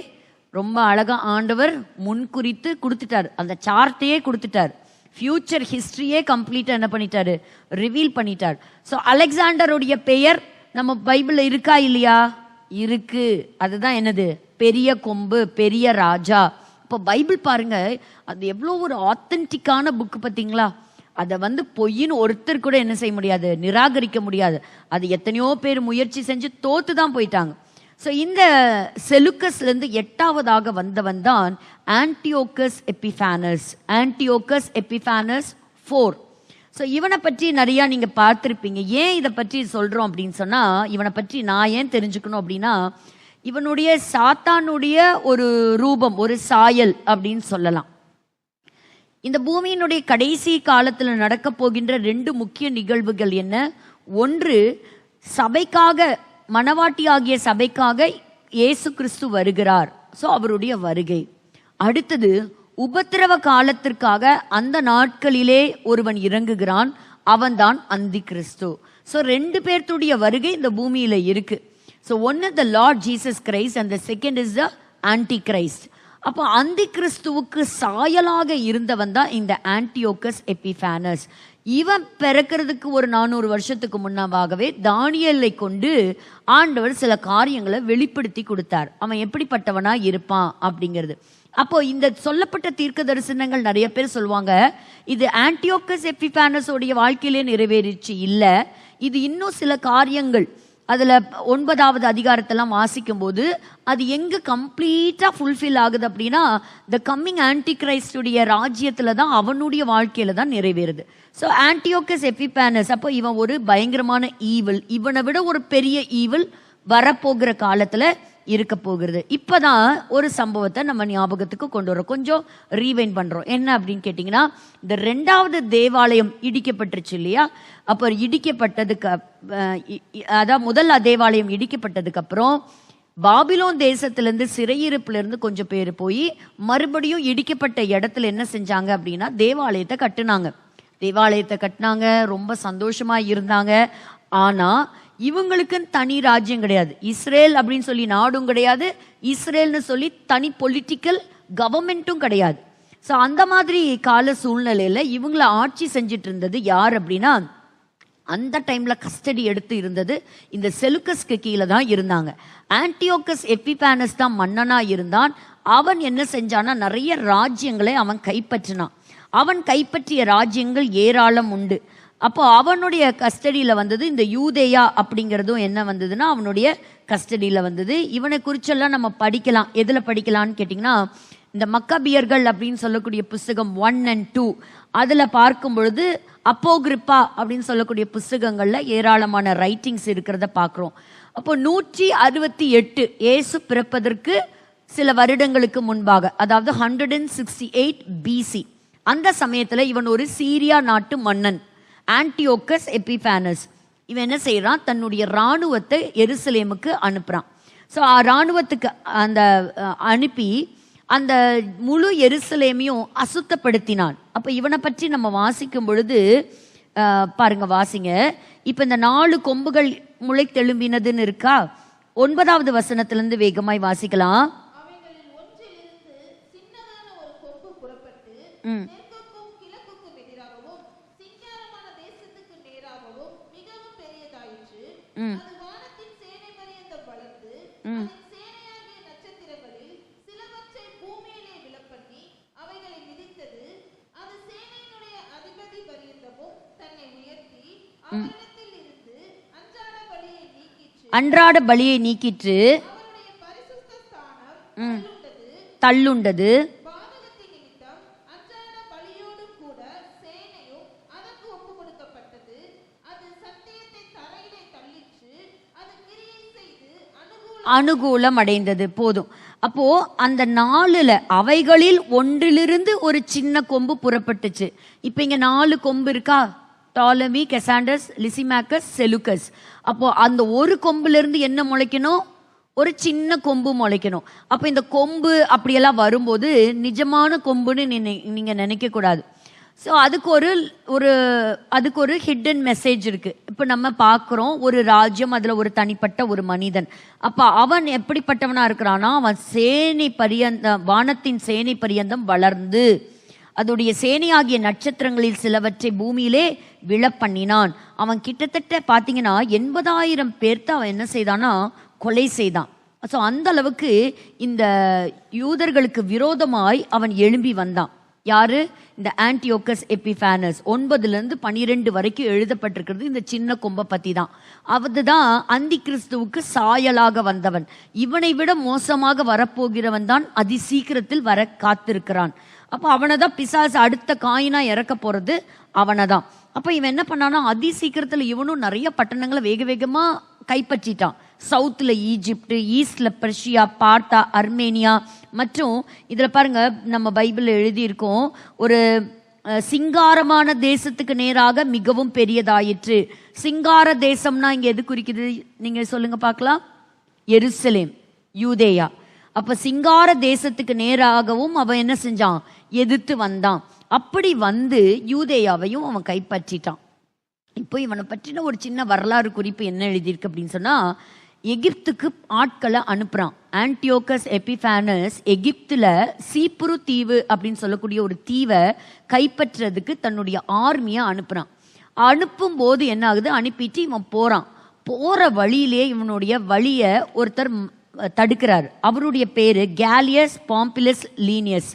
ரொம்ப அழகா ஆண்டவர் முன்குறித்து கொடுத்துட்டார். அந்த சார்ட்டையே கொடுத்துட்டார். ஃபியூச்சர் ஹிஸ்டரியே கம்ப்ளீட்டா என்ன பண்ணிட்டாரு? ரிவீல் பண்ணிட்டார். ஸோ அலெக்சாண்டருடைய பெயர் நம்ம பைபிள்ல இருக்கா இல்லையா? இருக்கு. அதுதான் என்னது? பெரிய கொம்பு, பெரிய ராஜா. இப்போ பைபிள் பாருங்க, அது எவ்வளோ ஒரு ஆத்தென்டிக்கான புக் பார்த்தீங்களா? அதை பொய்ன்னு ஒருத்தர் கூட என்ன செய்ய முடியாது, நிராகரிக்க முடியாது. அது எத்தனையோ பேர் முயற்சி செஞ்சு தோத்து தான் போயிட்டாங்க. ஸோ இந்த செலுக்கஸ்லேருந்து 8வதாக வந்தவன் தான் ஆன்டியோக்கஸ் எபிஃபானஸ். ஆன்டியோக்கஸ் எபிஃபானஸ் 4. ஸோ இவனை பற்றி நிறையா நீங்கள் பார்த்துருப்பீங்க. ஏன் இதை பற்றி சொல்கிறோம் அப்படின்னு சொன்னால், இவனை பற்றி நான் ஏன் தெரிஞ்சுக்கணும் அப்படின்னா, இவனுடைய சாத்தானுடைய ஒரு ரூபம், ஒரு சாயல் அப்படின்னு சொல்லலாம். இந்த பூமியினுடைய கடைசி காலத்தில் நடக்க போகின்ற 2 முக்கிய நிகழ்வுகள் என்ன? ஒன்று, சபைக்காக, மணவாட்டி ஆகிய சபைக்காக இயேசு கிறிஸ்து வருகிறார். ஸோ அவருடைய வருகை. அடுத்தது, உபத்திரவ காலத்திற்காக அந்த நாட்களிலே ஒருவன் இறங்குகிறான். அவன்தான் அந்தி கிறிஸ்து. ஸோ 2 பேர்த்துடைய வருகை இந்த பூமியில இருக்கு. ஸோ ஒன்னு the Lord Jesus Christ and the second is the Antichrist. அப்போ அந்தி கிறிஸ்துவுக்கு சாயலாக இருந்தவன் தான் இந்த ஆன்டியோக்கஸ் எபிஃபானஸ். இவன் பிறக்கிறதுக்கு ஒரு 400 வருஷத்துக்கு முன்னதாகவே தானியேலை கொண்டு ஆண்டவர் சில காரியங்களை வெளிப்படுத்தி கொடுத்தார். அவன் எப்படிப்பட்டவனா இருப்பான் அப்படிங்கிறது. அப்போ இந்த சொல்லப்பட்ட தீர்க்க தரிசனங்கள் நிறைய பேர் சொல்லுவாங்க, இது ஆன்டியோக்கஸ் எபிஃபானஸ் உடைய வாழ்க்கையிலே நிறைவேறிச்சு. இல்லை, இது இன்னும் சில காரியங்கள் அதில் 9வது அதிகாரத்தெல்லாம் வாசிக்கும் போது அது எங்கே கம்ப்ளீட்டாக ஃபுல்ஃபில் ஆகுது அப்படின்னா, த கம்மிங் ஆன்டி கிரைஸ்டுடைய ராஜ்யத்தில் தான், அவனுடைய வாழ்க்கையில் தான் நிறைவேறுது. ஸோ ஆன்டியோக்கஸ் எபிஃபானஸ், அப்போ இவன் ஒரு பயங்கரமான ஈவில், இவனை விட ஒரு பெரிய ஈவில் வரப்போகிற காலத்தில் இருக்க போகிறது. இப்போதான் ஒரு சம்பவத்தை நம்ம ஞாபகத்துக்கு கொண்டு வரோம், கொஞ்சம் ரீவைண்ட் பண்ணுறோம். என்ன அப்படின்னு கேட்டிங்கன்னா, இந்த 2வது தேவாலயம் இடிக்கப்பட்டுருச்சு இல்லையா? அப்போ இடிக்கப்பட்டதுக்கு அதான் முதல் தேவாலயம் இடிக்கப்பட்டதுக்கு அப்புறம் பாபிலோன் தேசத்திலேருந்து சிறையிருப்பிலிருந்து கொஞ்சம் பேர் போய் மறுபடியும் இடிக்கப்பட்ட இடத்துல என்ன செஞ்சாங்க அப்படின்னா, தேவாலயத்தை கட்டினாங்க. ரொம்ப சந்தோஷமா இருந்தாங்க. ஆனா இவங்களுக்குன்னு தனி ராஜ்யம் கிடையாது, இஸ்ரேல் அப்படின்னு சொல்லி நாடும் கிடையாது, இஸ்ரேல்னு சொல்லி தனி பொலிட்டிக்கல் கவர்மெண்ட்டும் கிடையாது. ஸோ அந்த மாதிரி கால சூழ்நிலையில இவங்கள ஆட்சி செஞ்சுட்டு இருந்தது யார் அப்படின்னா, அந்த டைம்ல கஸ்டடி எடுத்து இருந்தது இந்த செலுக்கஸ்க்கு கீழே தான் இருந்தாங்க. ஆன்டியோக்கஸ் எபிஃபானஸ் தான் மன்னனா இருந்தான். அவன் என்ன செஞ்சானா, நிறைய ராஜ்யங்களை அவன் கைப்பற்றினான். அவன் கைப்பற்றிய ராஜ்யங்கள் ஏராளம் உண்டு. அப்போ அவனுடைய கஸ்டடியில் வந்தது இந்த யூதேயா அப்படிங்கிறதும் என்ன வந்ததுன்னா அவனுடைய கஸ்டடியில் வந்தது. இவனை குறிச்செல்லாம் நம்ம படிக்கலாம். எதில் படிக்கலான்னு கேட்டிங்கன்னா, இந்த மக்காபியர்கள் அப்படின்னு சொல்லக்கூடிய புஸ்தகம் 1 and 2 அதில் பார்க்கும் பொழுது அப்போகிரிப்பா அப்படின்னு சொல்லக்கூடிய புஸ்தகங்களில் ஏராளமான ரைட்டிங்ஸ் இருக்கிறத பார்க்குறோம். அப்போ 168 இயேசு பிறப்பதற்கு சில வருடங்களுக்கு முன்பாக, அதாவது 168 BC, அந்த சமயத்துல இவன் ஒரு சீரியா நாட்டு மன்னன் ஆன்டியோக்கஸ் எபிஃபானஸ். இவன் என்ன செய்யறான், தன்னுடைய இராணுவத்தை எருசலேமுக்கு அனுப்புறான். ஸோ இராணுவத்துக்கு அந்த அனுப்பி அந்த முழு எருசலேமையும் அசுத்தப்படுத்தினான். அப்ப இவனை பற்றி நம்ம வாசிக்கும் பொழுது பாருங்க, வாசிங்க. இப்ப இந்த 4 கொம்புகள் முளைத்தெழும்பினதுன்னு இருக்கா, 9வது வசனத்திலிருந்து வேகமாய் வாசிக்கலாம். அன்றாட பலியை நீக்கிற்று, தள்ளுண்டது. அனுகூலம் அடைந்தது. போதும். அப்போ அந்த 4 அவைகளில் ஒன்றிலிருந்து ஒரு சின்ன கொம்பு புறப்பட்டுச்சு. இப்ப இங்க 4 கொம்பு இருக்கா, டாலமி, கெசாண்டஸ், லிசிமாக்கஸ், செலுக்கஸ். அப்போ அந்த ஒரு கொம்புல இருந்து என்ன முளைக்கணும், ஒரு சின்ன கொம்பு முளைக்கணும். அப்ப இந்த கொம்பு அப்படியெல்லாம் வரும்போது நிஜமான கொம்புன்னு நீங்க நினைக்க கூடாது. ஸோ அதுக்கு ஒரு ஹிடன் மெசேஜ் இருக்கு. இப்போ நம்ம பார்க்குறோம், ஒரு ராஜ்யம், அதுல ஒரு தனிப்பட்ட ஒரு மனிதன். அப்ப அவன் எப்படிப்பட்டவனா இருக்கிறானா, அவன் சேனை பரியந்தம், வானத்தின் சேனை பரியந்தம் வளர்ந்து அதோடைய சேனையாகிய நட்சத்திரங்களில் சிலவற்றை பூமியிலே விழப்பண்ணினான். அவன் கிட்டத்தட்ட பார்த்தீங்கன்னா 80,000 பேர்த்த அவன் என்ன செய்தானா, கொலை செய்தான். ஸோ அந்த அளவுக்கு இந்த யூதர்களுக்கு விரோதமாய் அவன் எழும்பி வந்தான். யாரு, இந்த ஆன்டியோக்கஸ் எபிஃபானஸ். 9லிருந்து 12 வரைக்கும் எழுதப்பட்டிருக்கிறது இந்த சின்ன கொம்பை பத்தி தான். அதுதான் அந்தி கிறிஸ்துவுக்கு சாயலாக வந்தவன். இவனை விட மோசமாக வரப்போகிறவன் தான் அதி சீக்கிரத்தில் வர காத்திருக்கிறான். அப்போ அவனை தான் பிசாசு அடுத்த காயினா இறக்க போறது அவனை தான். அப்ப இவன் என்ன பண்ணானா, அதி சீக்கிரத்துல இவனும் நிறைய பட்டணங்களை வேக வேகமா கைப்பற்றிட்டான். சவுத்துல ஈஜிப்ட், ஈஸ்ட்ல பெர்ஷியா, பார்த்தா, அர்மேனியா. மற்றும் இதுல பாருங்க, நம்ம பைபிள் எழுதியிருக்கோம், ஒரு சிங்காரமான தேசத்துக்கு நேராக மிகவும் பெரியதாயிற்று. சிங்கார தேசம்னா இங்க எது குறிக்குது, நீங்க சொல்லுங்க பார்க்கலாம். எருசலேம், யூதேயா. அப்ப சிங்கார தேசத்துக்கு நேராகவும் அவன் என்ன செஞ்சான், எதிர்த்து வந்தான். அப்படி வந்து யூதேயாவையும் அவன் கைப்பற்றிட்டான். இப்போ இவனை பற்றின ஒரு சின்ன வரலாறு குறிப்பு என்ன எழுதியிருக்கு அப்படின்னு சொன்னா, எகிப்துக்கு ஆட்களை அனுப்புறான். ஆன்டியோக்கஸ் எபிஃபானஸ் எகிப்துல சீப்புரு தீவு அப்படின்னு சொல்லக்கூடிய ஒரு தீவை கைப்பற்றுறதுக்கு தன்னுடைய ஆர்மியை அனுப்புறான். அனுப்பும் போது என்ன ஆகுது, அனுப்பிட்டு இவன் போறான். போற வழியிலே இவனுடைய வழியை ஒருத்தர் தடுக்கிறார். அவருடைய பேரு கேலியஸ் பாம்பிலஸ் லீனியஸ்.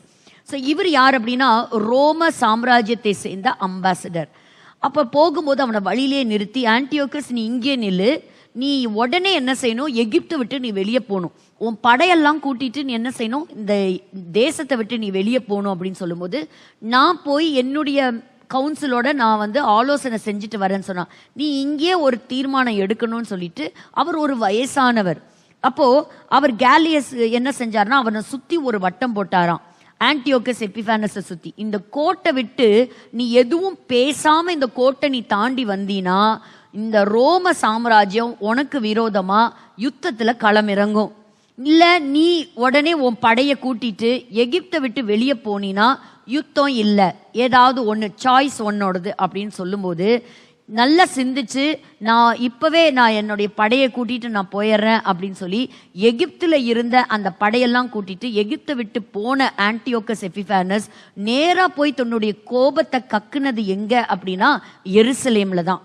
ஸோ இவர் யார் அப்படின்னா, ரோம சாம்ராஜ்யத்தை சேர்ந்த அம்பாசடர். அப்ப போகும்போது அவனை வழியிலே நிறுத்தி, ஆன்டியோக்கஸ் நீ இங்கே நில்லு, நீ உடனே என்ன செய்யணும், எகிப்தை விட்டு நீ வெளியே போகணும், உன் படையெல்லாம் கூட்டிட்டு நீ என்ன செய்யணும், இந்த தேசத்தை விட்டு நீ வெளியே போகணும் அப்படின்னு சொல்லும்போது, நான் போய் என்னுடைய கவுன்சிலோட நான் வந்து ஆலோசனை செஞ்சுட்டு வரேன்னு சொன்னான். நீ இங்கே ஒரு தீர்மானம் எடுக்கணும்னு சொல்லிட்டு, அவர் ஒரு வயசானவர். அப்போ அவர் கேலியஸ் என்ன செஞ்சார்னா, அவனை சுத்தி ஒரு வட்டம் போட்டாராம், ஆன்டியோக்கஸ் எபிஃபானஸை சுத்தி. இந்த கோட்டை விட்டு நீ எதுவும் பேசாம இந்த கோட்டை நீ தாண்டி வந்தீனா, இந்த ரோம சாம்ராஜ்யம் உனக்கு விரோதமா யுத்தத்துல களமிறங்கும். இல்ல நீ உடனே உன் படையை கூட்டிட்டு எகிப்தை விட்டு வெளியே போனீனா யுத்தம் இல்லை, ஏதாவது ஒன்று சாய்ஸ் ஒன்னோடது அப்படின்னு சொல்லும்போது, நல்லா சிந்திச்சு நான் என்னுடைய படையை கூட்டிட்டு நான் போயிடுறேன் அப்படின்னு சொல்லி எகிப்துல இருந்த அந்த படையெல்லாம் கூட்டிட்டு எகிப்தை விட்டு போன ஆன்டியோக்கஸ் எபிஃபானஸ் நேரா போய் தன்னுடைய கோபத்தை கக்குனது எங்க அப்படின்னா, எருசலேம்ல தான்,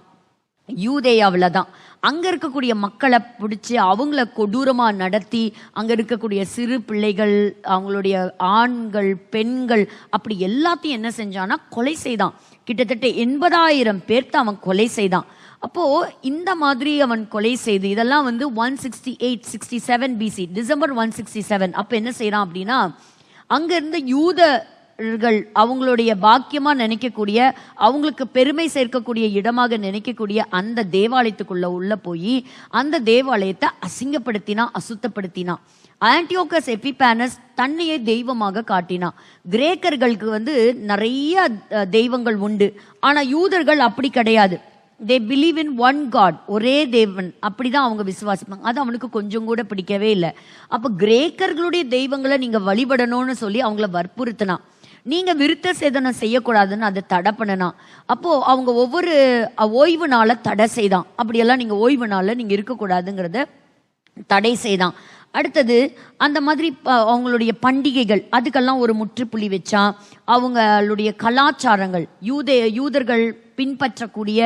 யூதேயாவில் தான். அங்க இருக்கக்கூடிய மக்களை பிடிச்சி அவங்கள கொடூரமா நடத்தி, அங்க இருக்கக்கூடிய சிறு பிள்ளைகள், அவங்களுடைய ஆண்கள், பெண்கள், அப்படி எல்லாத்தையும் என்ன செஞ்சான்னா கொலை செய்தான். கிட்டத்தட்ட 80,000 பேர்த்த அவன் கொலை செய்தான். அப்போ இந்த மாதிரி அவன் கொலை செய்து, இதெல்லாம் வந்து 168-67 BC, டிசம்பர் 167. அப்ப என்ன செய்யறான் அப்படின்னா, அங்க இருந்த யூதர்கள் அவங்களுடைய பாக்கியமா நினைக்கக்கூடிய, அவங்களுக்கு பெருமை சேர்க்கக்கூடிய இடமாக நினைக்கக்கூடிய அந்த தேவாலயத்துக்குள்ள உள்ள போய் அந்த தேவாலயத்தை அசிங்கப்படுத்தினா, அசுத்தப்படுத்தினா. ஆன்டியோகஸ் எபிபானஸ் தன்னையே தெய்வமாக காட்டினான். கிரேக்கர்களுக்கு நிறைய தெய்வங்கள் உண்டு, ஆனா யூதர்கள் அப்படி கிடையாது. They believe in one god, ஒரே தேவன், அப்படிதான் அவங்க விசுவாசிப்பாங்க. அது அவனுக்கு கொஞ்சம் கூட பிடிக்கவே இல்லை. அப்ப கிரேக்கர்களுடைய தெய்வங்களை நீங்க வழிபடணும்னு சொல்லி அவங்கள வற்புறுத்தினான். நீங்க விருத்த சேதனம் செய்யக்கூடாதுன்னு அதை தடை பண்ணனா. அப்போ அவங்க ஒவ்வொரு ஓய்வு நாளை தடை செய்தான். அப்படியெல்லாம் நீங்க ஓய்வு நாள்ல நீங்க இருக்கக்கூடாதுங்கிறத தடை செய்தான். அடுத்தது அந்த மாதிரி அவங்களுடைய பண்டிகைகள் அதுக்கெல்லாம் ஒரு முற்றுப்புள்ளி வச்சான். அவங்களுடைய கலாச்சாரங்கள், யூதர்கள் பின்பற்றக்கூடிய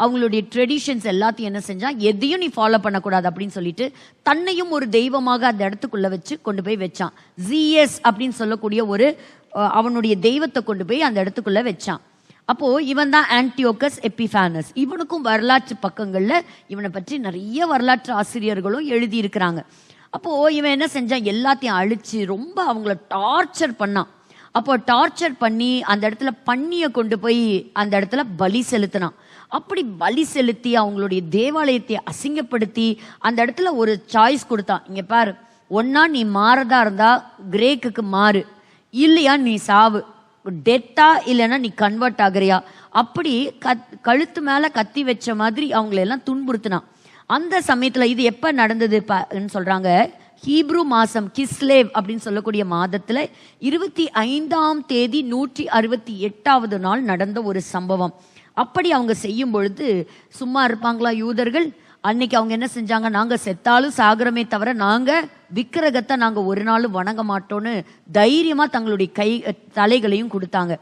அவங்களுடைய ட்ரெடிஷன்ஸ் எல்லாத்தையும் என்ன செஞ்சான், எதையும் நீ ஃபாலோ பண்ணக்கூடாது அப்படின்னு சொல்லிட்டு தன்னையும் ஒரு தெய்வமாக அந்த இடத்துக்குள்ள வச்சு கொண்டு போய் வச்சான். ஜிஎஸ் அப்படின்னு சொல்லக்கூடிய ஒரு அவனுடைய தெய்வத்தை கொண்டு போய் அந்த இடத்துக்குள்ள வச்சான். அப்போ இவன் தான் ஆன்டியோகஸ் எபிஃபானஸ். இவனுக்கும் வரலாற்று பக்கங்கள்ல இவனை பற்றி நிறைய வரலாற்று ஆசிரியர்களும் எழுதி இருக்கிறாங்க. அப்போ இவன் என்ன செஞ்சான், எல்லாத்தையும் அழிச்சு ரொம்ப அவங்கள டார்ச்சர் பண்ணான். அப்போ டார்ச்சர் பண்ணி அந்த இடத்துல பன்னியை கொண்டு போய் அந்த இடத்துல பலி செலுத்தினான். அப்படி பலி செலுத்தி அவங்களுடைய தேவாலயத்தை அசிங்கப்படுத்தி அந்த இடத்துல ஒரு சாய்ஸ் கொடுத்தான். இங்க பாரு, ஒன்னா நீ மாறதா இருந்தா கிரேக்குக்கு மாறு, இல்லையா நீ சாவு, டெத்தா இல்லைன்னா நீ கன்வெர்ட் ஆகுறியா. அப்படி கழுத்து மேல கத்தி வச்ச மாதிரி அவங்களை எல்லாம் துன்புறுத்தினான். அந்த சமயத்துல இது எப்ப நடந்தது சொல்றாங்க, ஹீப்ரு மாசம் கிஸ்லேவ் அப்படின்னு சொல்லக்கூடிய மாதத்துல 25ஆம் தேதி 168வது நாள் நடந்த ஒரு சம்பவம். அப்படி அவங்க செய்யும் பொழுது சும்மா இருப்பாங்களா யூதர்கள்? அன்னைக்கு அவங்க என்ன செஞ்சாங்க, நாங்க செத்தாலும் சாகரமே தவிர நாங்க விக்கிரகத்தை நாங்க ஒரு நாளும் வணங்க மாட்டோம்னு தைரியமா தங்களுடைய தலைகளையும் கொடுத்தாங்க.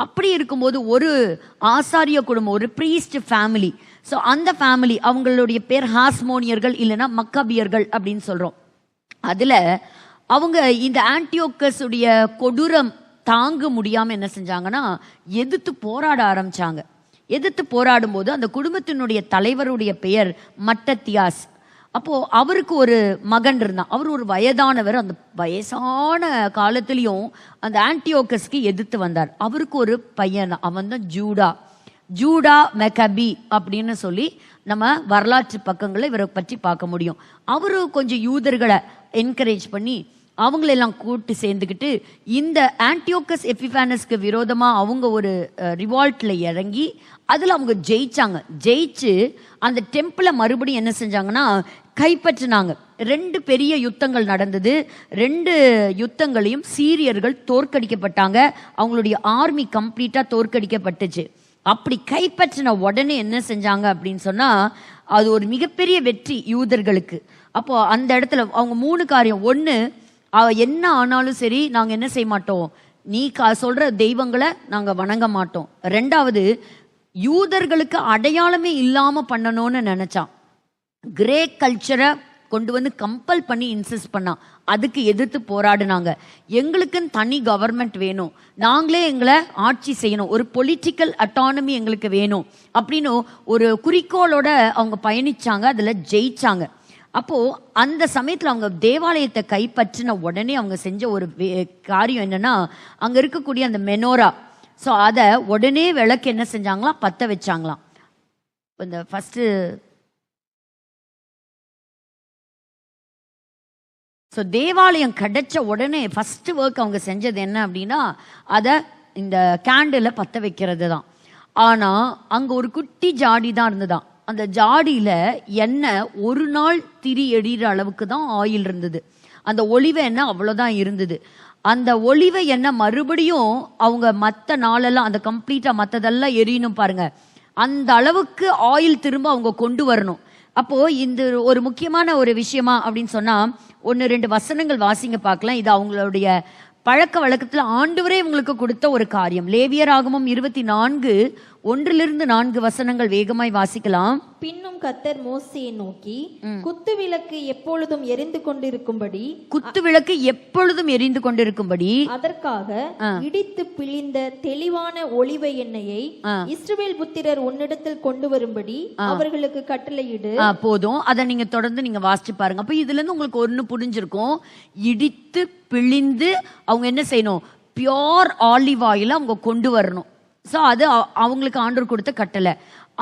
அப்படி இருக்கும்போது ஒரு ஆசாரிய குடும்பம், ஒரு பிரீஸ்ட் ஃபேமிலி, ஸோ அந்த ஃபேமிலி அவங்களுடைய பேர் ஹாஸ்மோனியர்கள் இல்லைன்னா மக்காபியர்கள் அப்படின்னு சொல்றோம். அதுல அவங்க இந்த ஆன்டியோகஸ் உடைய கொடூரம் தாங்க முடியாம என்ன செஞ்சாங்கன்னா எதிர்த்து போராட ஆரம்பிச்சாங்க. எதிர்த்து போராடும் போது அந்த குடும்பத்தினுடைய தலைவருடைய பெயர் மட்டத்தியாஸ். அப்போ அவருக்கு ஒரு மகன் இருந்தான். அவர் ஒரு வயதானவர். அந்த வயசான காலத்திலையும் அந்த ஆன்டியோகஸ்க்கு எதிர்த்து வந்தார். அவருக்கு ஒரு பையன், அவன் தான் ஜூடா மெக்கபி அப்படின்னு சொல்லி நம்ம வரலாற்று பக்கங்களை இவரை பற்றி பார்க்க முடியும். அவரு கொஞ்சம் யூதர்களை என்கரேஜ் பண்ணி அவங்களெல்லாம் கூட்டு சேர்ந்துக்கிட்டு இந்த ஆன்டியோகஸ் எபிஃபானஸ்க்கு விரோதமா அவங்க ஒரு ரிவால்ட்ல இறங்கி அதுல அவங்க ஜெயிச்சு அந்த டெம்பிளை மறுபடியும் என்ன செஞ்சாங்கன்னா கைப்பற்றினாங்க. 2 பெரிய யுத்தங்கள் நடந்தது. 2 யுத்தங்களையும் சீரியர்கள் தோற்கடிக்கப்பட்டாங்க. அவங்களுடைய ஆர்மி கம்ப்ளீட்டா தோற்கடிக்கப்பட்டுச்சு. அப்படி கைப்பற்றின உடனே என்ன செஞ்சாங்க அப்படின்னு சொன்னா அது ஒரு மிகப்பெரிய வெற்றி யூதர்களுக்கு. அப்போ அந்த இடத்துல அவங்க 3 காரியம். 1, என்ன ஆனாலும் சரி நாங்க என்ன செய்ய மாட்டோம், நீ சொல்ற தெய்வங்களை நாங்க வணங்க மாட்டோம். 2வது, யூதர்களுக்கு அடையாளமே இல்லாம பண்ணணும்னு நினைச்சான். கிரேக் கல்ச்சரை கொண்டு வந்து கம்பல் பண்ணி இன்சிஸ்ட் பண்ணான். அதுக்கு எதிர்த்து போராடினாங்க. எங்களுக்குன்னு தனி கவர்மெண்ட் வேணும், நாங்களே எங்களை ஆட்சி செய்யணும், ஒரு பொலிட்டிக்கல் அட்டானமி எங்களுக்கு வேணும் அப்படின்னு ஒரு குறிக்கோளோட அவங்க பயணிச்சாங்க. அதுல ஜெயிச்சாங்க. அப்போ அந்த சமயத்துல அவங்க தேவாலயத்தை கைப்பற்றின உடனே அவங்க செஞ்ச ஒரு காரியம் என்னன்னா, அங்க இருக்கக்கூடிய அந்த மெனோரா, ஸோ அதை உடனே விளக்கு என்ன செஞ்சாங்களாம், பத்த வச்சாங்களாம். இந்த ஃபர்ஸ்ட் ஸோ தேவாலயம் கிடைச்ச உடனே ஃபர்ஸ்ட் ஒர்க் அவங்க செஞ்சது என்ன அப்படின்னா அதை இந்த கேண்டில பத்த வைக்கிறது தான். ஆனா அங்க ஒரு குட்டி ஜாடி தான் இருந்துதான். அந்த ஜாடியில எண்ணெய் ஒரு நாள் திரி எறிகிற அளவுக்கு தான் ஆயில் இருந்தது. அந்த ஒளிவ எண்ணெய் அவ்வளோதான் இருந்தது. அந்த ஒளிவ எண்ணெய் மறுபடியும் அவங்க மற்ற நாளெல்லாம் அந்த கம்ப்ளீட்டா மற்றதெல்லாம் எரியணும் பாருங்க, அந்த அளவுக்கு ஆயில் திரும்ப அவங்க கொண்டு வரணும். அப்போ இந்த ஒரு முக்கியமான ஒரு விஷயமா அப்படின்னு சொன்னா 1-2 வசனங்கள் வாசிங்க பார்க்கலாம். இது அவங்களுடைய பழக்க வழக்கத்துல ஆண்டவரே இவங்களுக்கு கொடுத்த ஒரு காரியம். லேவியராகமம் 24:1-4 வசனங்கள் வேகமாய் வாசிக்கலாம். பின்னும் கர்த்தர் மோசேயை நோக்கி, குத்து விளக்கு எப்பொழுதும் எரிந்து கொண்டிருக்கும்படி அதற்காக இடித்து பிழிந்த தெளிவான ஒளிவ எண்ணெயை இஸ்ரவேல் புத்திரர் உன்னிடத்தில் கொண்டு வரும்படி அவர்களுக்கு கட்டளையிடு. போதும், அதை நீங்க தொடர்ந்து நீங்க வாசிச்சு பாருங்க. அப்ப இதுல இருந்து உங்களுக்கு ஒண்ணு புரிஞ்சிருக்கும். இடித்து பிழிந்து அவங்க என்ன செய்யணும், பியோர் ஆலிவ் ஆயில் அவங்க கொண்டு வரணும். ஸோ அது அவங்களுக்கு ஆண்டவர் கொடுத்த கட்டளை.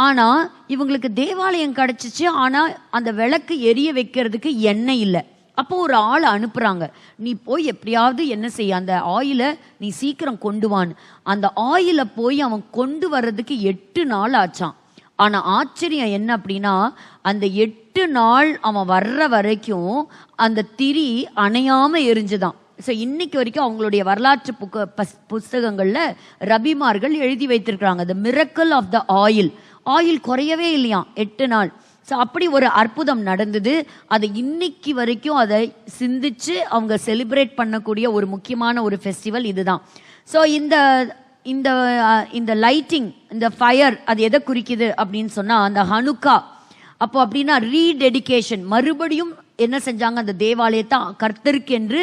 ஆனா இவங்களுக்கு தேவாலயம் கிடைச்சிச்சு, ஆனா அந்த விளக்கு எரிய வைக்கிறதுக்கு எண்ணெய் இல்லை. அப்போ ஒரு ஆளை அனுப்புறாங்க, நீ போய் எப்படியாவது என்ன செய்ய, அந்த ஆயிலை நீ சீக்கிரம் கொண்டு வான்னு. அந்த ஆயிலை போய் அவன் கொண்டு வர்றதுக்கு 8 நாள் ஆச்சான். ஆனா ஆச்சரியம் என்ன அப்படின்னா, அந்த 8 நாள் அவன் வர்ற வரைக்கும் அந்த திரி அணையாம எரிஞ்சுதான். ஸோ இன்னைக்கு வரைக்கும் அவங்களுடைய வரலாற்று புஸ்தகங்கள்ல ரபிமார்கள் எழுதி வைத்திருக்கிறாங்க, the miracle of the oil. Oil குறையவே இல்லையாம் 8 நாள். ஸோ அப்படி ஒரு அற்புதம் நடந்தது. அதை இன்னைக்கு வரைக்கும் அதை சிந்திச்சு அவங்க செலிப்ரேட் பண்ணக்கூடிய ஒரு முக்கியமான ஒரு ஃபெஸ்டிவல் இதுதான். ஸோ இந்த இந்த இந்த லைட்டிங், இந்த ஃபயர், அது எதை குறிக்குது அப்படின்னு சொன்னா, அந்த ஹனுக்கா. அப்போ அப்படின்னா ரீடெடிகேஷன், மறுபடியும் என்ன செஞ்சாங்க, அந்த தேவாலயத்தை கர்த்தருக்கு என்று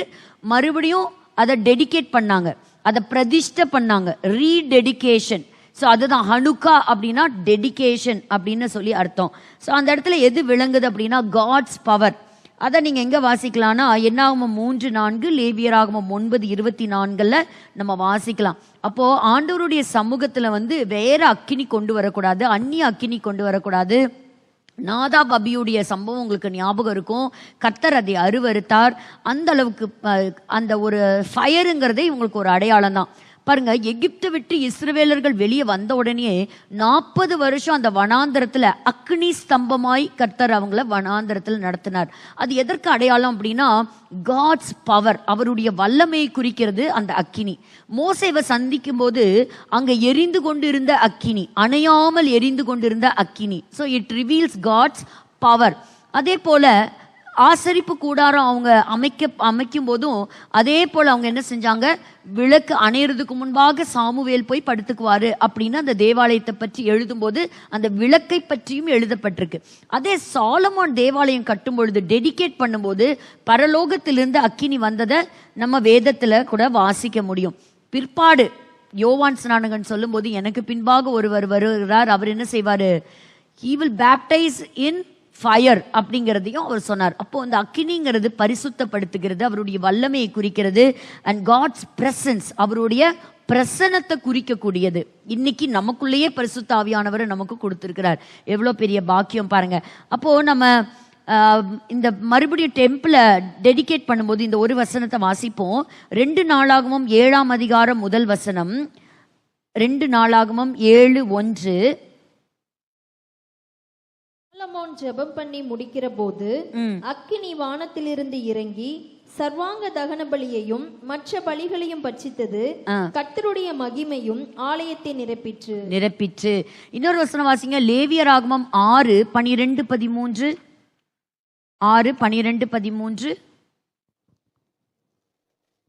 மறுபடியும் அதை டெடிகேட் பண்ணாங்க, அதை பிரதிஷ்டை பண்ணாங்க, ரீடெடிகேஷன். ஸோ அதுதான் ஹனுக்கா அப்படின்னா டெடிகேஷன் அப்படின்னு சொல்லி அர்த்தம். ஸோ அந்த இடத்துல எது விளங்குது அப்படின்னா காட்ஸ் பவர். அதை நீங்கள் எங்கே வாசிக்கலாம்னா, என்னாகமம் 3:4, லேவியராகமம் 9:24 நம்ம வாசிக்கலாம். அப்போது ஆண்டவருடைய சமூகத்தில் வேற அக்கினி கொண்டு வரக்கூடாது, அந்நிய அக்கினி கொண்டு வரக்கூடாது. நாதாப் அபியுடைய சம்பவம் உங்களுக்கு ஞாபகம் இருக்கும். கர்த்தர் அதை அருவருத்தார். அந்த அளவுக்கு அந்த ஒரு ஃபயருங்கிறதே இவங்களுக்கு ஒரு அடையாளம் தான். பாருங்க, எகிப்தை விட்டு இஸ்ரவேலர்கள் வெளியே வந்த உடனே 40 வருஷம் அந்த வனாந்தரத்துல அக்னி ஸ்தம்பமாய் கர்த்தர் அவங்கள வனாந்தரத்தில் நடத்தினார். அது எதற்கு அடையாளம் அப்படின்னா, காட்ஸ் பவர், அவருடைய வல்லமையை குறிக்கிறது அந்த அக்கினி. மோசேவை சந்திக்கும் போது அங்க எரிந்து கொண்டிருந்த அக்கினி, அணையாமல் எரிந்து கொண்டிருந்த அக்கினி. So it reveals God's power. அதே போல ஆசரிப்பு கூடாரம் அவங்க அமைக்கும் போதும் அதே போல அவங்க என்ன செஞ்சாங்க, விளக்கு அணையறதுக்கு முன்பாக சாமுவேல் போய் படுத்துக்குவாரு அப்படின்னு அந்த தேவாலயத்தை பற்றி எழுதும்போது அந்த விளக்கை பற்றியும் எழுதப்பட்டிருக்கு. அதே சாலமோன் தேவாலயம் கட்டும் பொழுது, டெடிகேட் பண்ணும்போது பரலோகத்திலிருந்து அக்கினி வந்ததை நம்ம வேதத்துல கூட வாசிக்க முடியும். பிற்பாடு யோவான் ஸ்நானகன் சொல்லும் போது, எனக்கு பின்பாக ஒருவர் வருகிறார், அவர் என்ன செய்வாரு, he will baptize in fire அப்படிங்கிறதையும் அவர் சொன்னார். அப்போ அந்த அக்கினிங்கிறது பரிசுத்தப்படுத்துகிறது, அவருடைய வல்லமையை குறிக்கிறது. அண்ட் காட்ஸ் பிரசன்ஸ், அவருடைய பிரசன்னத்தை குறிக்கக்கூடியது. இன்னைக்கு நமக்குள்ளேயே பரிசுத்த ஆவியானவரை நமக்கு கொடுத்திருக்கிறார். எவ்வளோ பெரிய பாக்கியம் பாருங்க. அப்போ நம்ம இந்த மறுபடியும் டெம்பிளை டெடிகேட் பண்ணும்போது இந்த ஒரு வசனத்தை வாசிப்போம். 2 நாளாகமம் 7ஆம் அதிகாரம் 1 வசனம். 2 நாளாகமம் 7:1. சாலமோன் ஜெபம் பண்ணி முடிக்கிற போது அக்கினி வானத்திலிருந்து இறங்கி சர்வாங்க தகன பலியையும் மற்ற பலிகளையும் பட்சித்தது, கர்த்தருடைய மகிமையும் ஆலயத்தை நிரப்பிற்று. இன்னொரு வசனம் வாசிங்க, லேவியராகமம் 6:12-13. 6:12-13.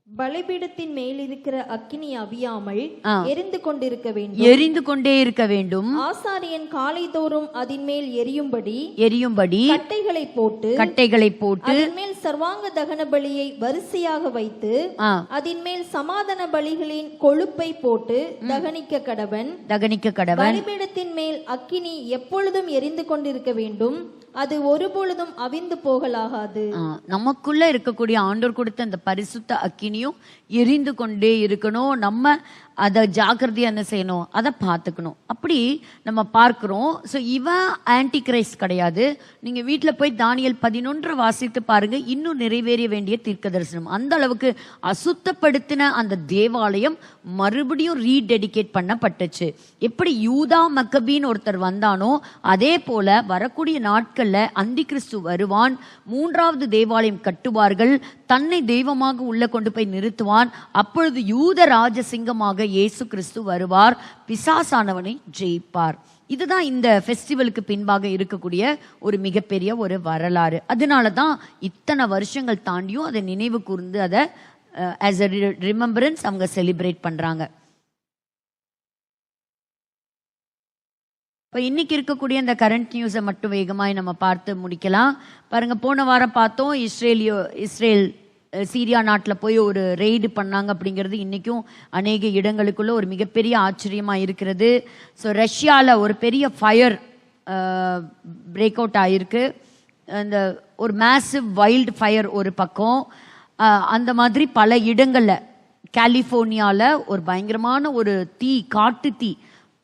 பலிபீடத்தின் மேல் இருக்கிற அக்கினி அவியாமல் எரிந்து கொண்டே இருக்க வேண்டும். ஆசாரியன் காலை தோறும் அதன் மேல் எரியும்படி கட்டைகளை போட்டு அதன் மேல் சர்வாங்க தகன பலியை வரிசையாக வைத்து அதன் மேல் சமாதான பலிகளின் கொழுப்பை போட்டு தகனிக்க கடவன். பலிபீடத்தின் மேல் அக்கினி எப்பொழுதும் எரிந்து கொண்டிருக்க வேண்டும், அது ஒருபொழுதும் அவிந்து போகலாகாது. நமக்குள்ள இருக்கக்கூடிய ஆண்டவர் கொடுத்த அந்த பரிசுத்த அக்கினியும் எரிந்து கொண்டே இருக்கணும். நம்ம அதை ஜாக்கிரதையா என்ன செய்யணும், அதை பார்த்துக்கணும். அப்படி நம்ம பார்க்கிறோம். ஸோ இவன் ஆன்டி கிரைஸ்ட் கிடையாது. நீங்க வீட்டில் போய் தானியேல் 11 வாசித்து பாருங்க, இன்னும் நிறைவேற வேண்டிய தீர்க்க தரிசனம். அந்த அளவுக்கு அசுத்தப்படுத்தின அந்த தேவாலயம் மறுபடியும் ரீடெடிகேட் பண்ணப்பட்டுச்சு. எப்படி யூதா மக்கபீன்னு ஒருத்தர் வந்தானோ அதே போல வரக்கூடிய நாட்கள்ல அந்தி கிறிஸ்து வருவான், 3வது தேவாலயம் கட்டுவார்கள், தன்னை தெய்வமாக உள்ள கொண்டு போய் நிறுத்துவான். அப்பொழுது யூத ராஜசிங்கமாக இயேசு கிறிஸ்து வருவார், பிசாசானவனை ஜெயிப்பார். இதுதான் இந்த ஃபெஸ்டிவலுக்கு பின்பாக இருக்கக்கூடிய ஒரு மிகப்பெரிய ஒரு வரலாறு. அதனால தான் இத்தனை வருஷங்கள் தாண்டியும் அதை நினைவு கூர்ந்து அதை ஆஸ் எ ரிமெம்பரன்ஸ் அவங்க செலிப்ரேட் பண்றாங்க. இப்போ இன்னைக்கு இருக்கக்கூடிய இந்த கரண்ட் நியூஸை மட்டும் வேகமாய் நம்ம பார்த்து முடிக்கலாம். பாருங்க, போன வாரம் பார்த்தோம் இஸ்ரேல் சீரியா நாட்டில் போய் ஒரு ரெய்டு பண்ணாங்க அப்படிங்கிறது இன்றைக்கும் அநேக இடங்களுக்குள்ள ஒரு மிகப்பெரிய ஆச்சரியமாக இருக்கிறது. ஸோ ரஷ்யாவில் ஒரு பெரிய ஃபயர் பிரேக் அவுட் ஆகிருக்கு. அந்த ஒரு மேசிவ் வைல்டு ஃபயர் ஒரு பக்கம், அந்த மாதிரி பல இடங்களில் கலிஃபோர்னியாவில் ஒரு பயங்கரமான ஒரு காட்டு தீ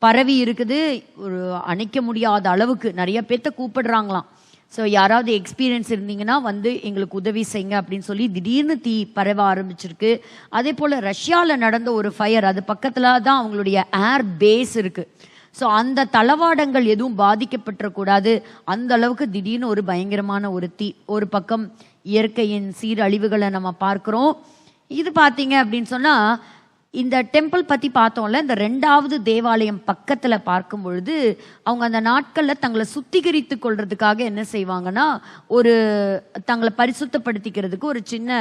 பரவி இருக்குது. ஒரு அணைக்க முடியாத அளவுக்கு நிறைய பேர்த்த கூப்பிடுறாங்களாம். ஸோ யாராவது எக்ஸ்பீரியன்ஸ் இருந்தீங்கன்னா வந்து எங்களுக்கு உதவி செய்யுங்க அப்படின்னு சொல்லி திடீர்னு தீ பரவ ஆரம்பிச்சிருக்கு. அதே போல் ரஷ்யாவில் நடந்த ஒரு ஃபயர், அது பக்கத்தில் தான் அவங்களுடைய ஏர் பேஸ் இருக்குது. ஸோ அந்த தளவாடங்கள் எதுவும் பாதிக்கப்பட்டுறக்கூடாது, அந்த அளவுக்கு திடீர்னு ஒரு பயங்கரமான ஒரு தீ. ஒரு பக்கம் இயற்கையின் சீரழிவுகளை நம்ம பார்க்குறோம். இது பார்த்தீங்க அப்படின்னு சொன்னால், இந்த டெம்பிள் பற்றி பார்த்தோம்ல, இந்த 2வது தேவாலயம் பக்கத்தில் பார்க்கும் பொழுது அவங்க அந்த நாட்களில் தங்களை சுத்திகரித்து கொள்றதுக்காக என்ன செய்வாங்கன்னா, ஒரு தங்களை பரிசுத்தப்படுத்திக்கிறதுக்கு ஒரு சின்ன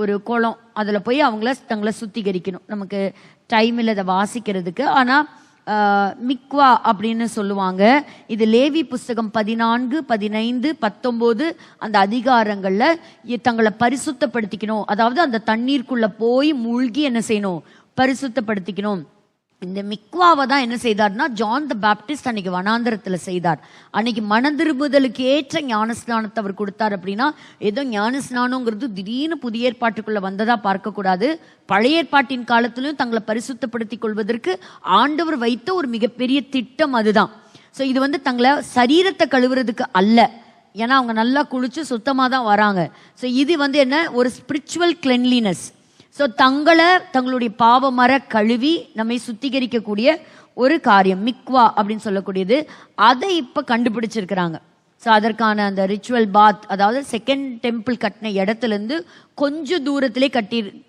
ஒரு குளம், அதில் போய் தங்களை சுத்திகரிக்கணும். நமக்கு டைம் இல்லை அதை வாசிக்கிறதுக்கு. ஆனால் மிக்வா அப்படின்னு சொல்லுவாங்க. இது லேவி புஸ்தகம் 14, 15, 19 அந்த அதிகாரங்களில் தங்களை பரிசுத்தப்படுத்திக்கணும், அதாவது அந்த தண்ணீருக்குள்ள போய் மூழ்கி என்ன செய்யணும், பரிசுத்தப்படுத்திக்கணும். இந்த மிக்வாவை தான் என்ன செய்தார்னா ஜான் த பேப்டிஸ்ட் அன்னைக்கு வனாந்திரத்தில் செய்தார். அன்னைக்கு மனதிரும்புதலுக்கு ஏற்ற ஞானஸ்நானத்தை அவர் கொடுத்தார். அப்படின்னா ஏதோ ஞானஸ்நானங்கிறது திடீர்னு புதிய ஏற்பாட்டுக்குள்ள வந்ததா பார்க்கக்கூடாது. பழைய ஏற்பாட்டின் காலத்திலும் தங்களை பரிசுத்தப்படுத்திக் கொள்வதற்கு ஆண்டவர் வைத்த ஒரு மிகப்பெரிய திட்டம் அதுதான். ஸோ இது வந்து தங்களை சரீரத்தை கழுவுறதுக்கு அல்ல, ஏன்னா அவங்க நல்லா குளிச்சு சுத்தமாக தான் வராங்க. ஸோ இது வந்து என்ன, ஒரு ஸ்பிரிச்சுவல் கிளென்லினஸ். ஸோ தங்களுடைய பாவமர கழுவி நம்மை சுத்திகரிக்கக்கூடிய ஒரு காரியம் மிக்வா அப்படின்னு சொல்லக்கூடியது. அதை இப்போ கண்டுபிடிச்சிருக்கிறாங்க. ஸோ அதற்கான அந்த ரிச்சுவல் பாத், அதாவது செகண்ட் டெம்பிள் கட்டின இடத்துலேருந்து கொஞ்சம் தூரத்திலே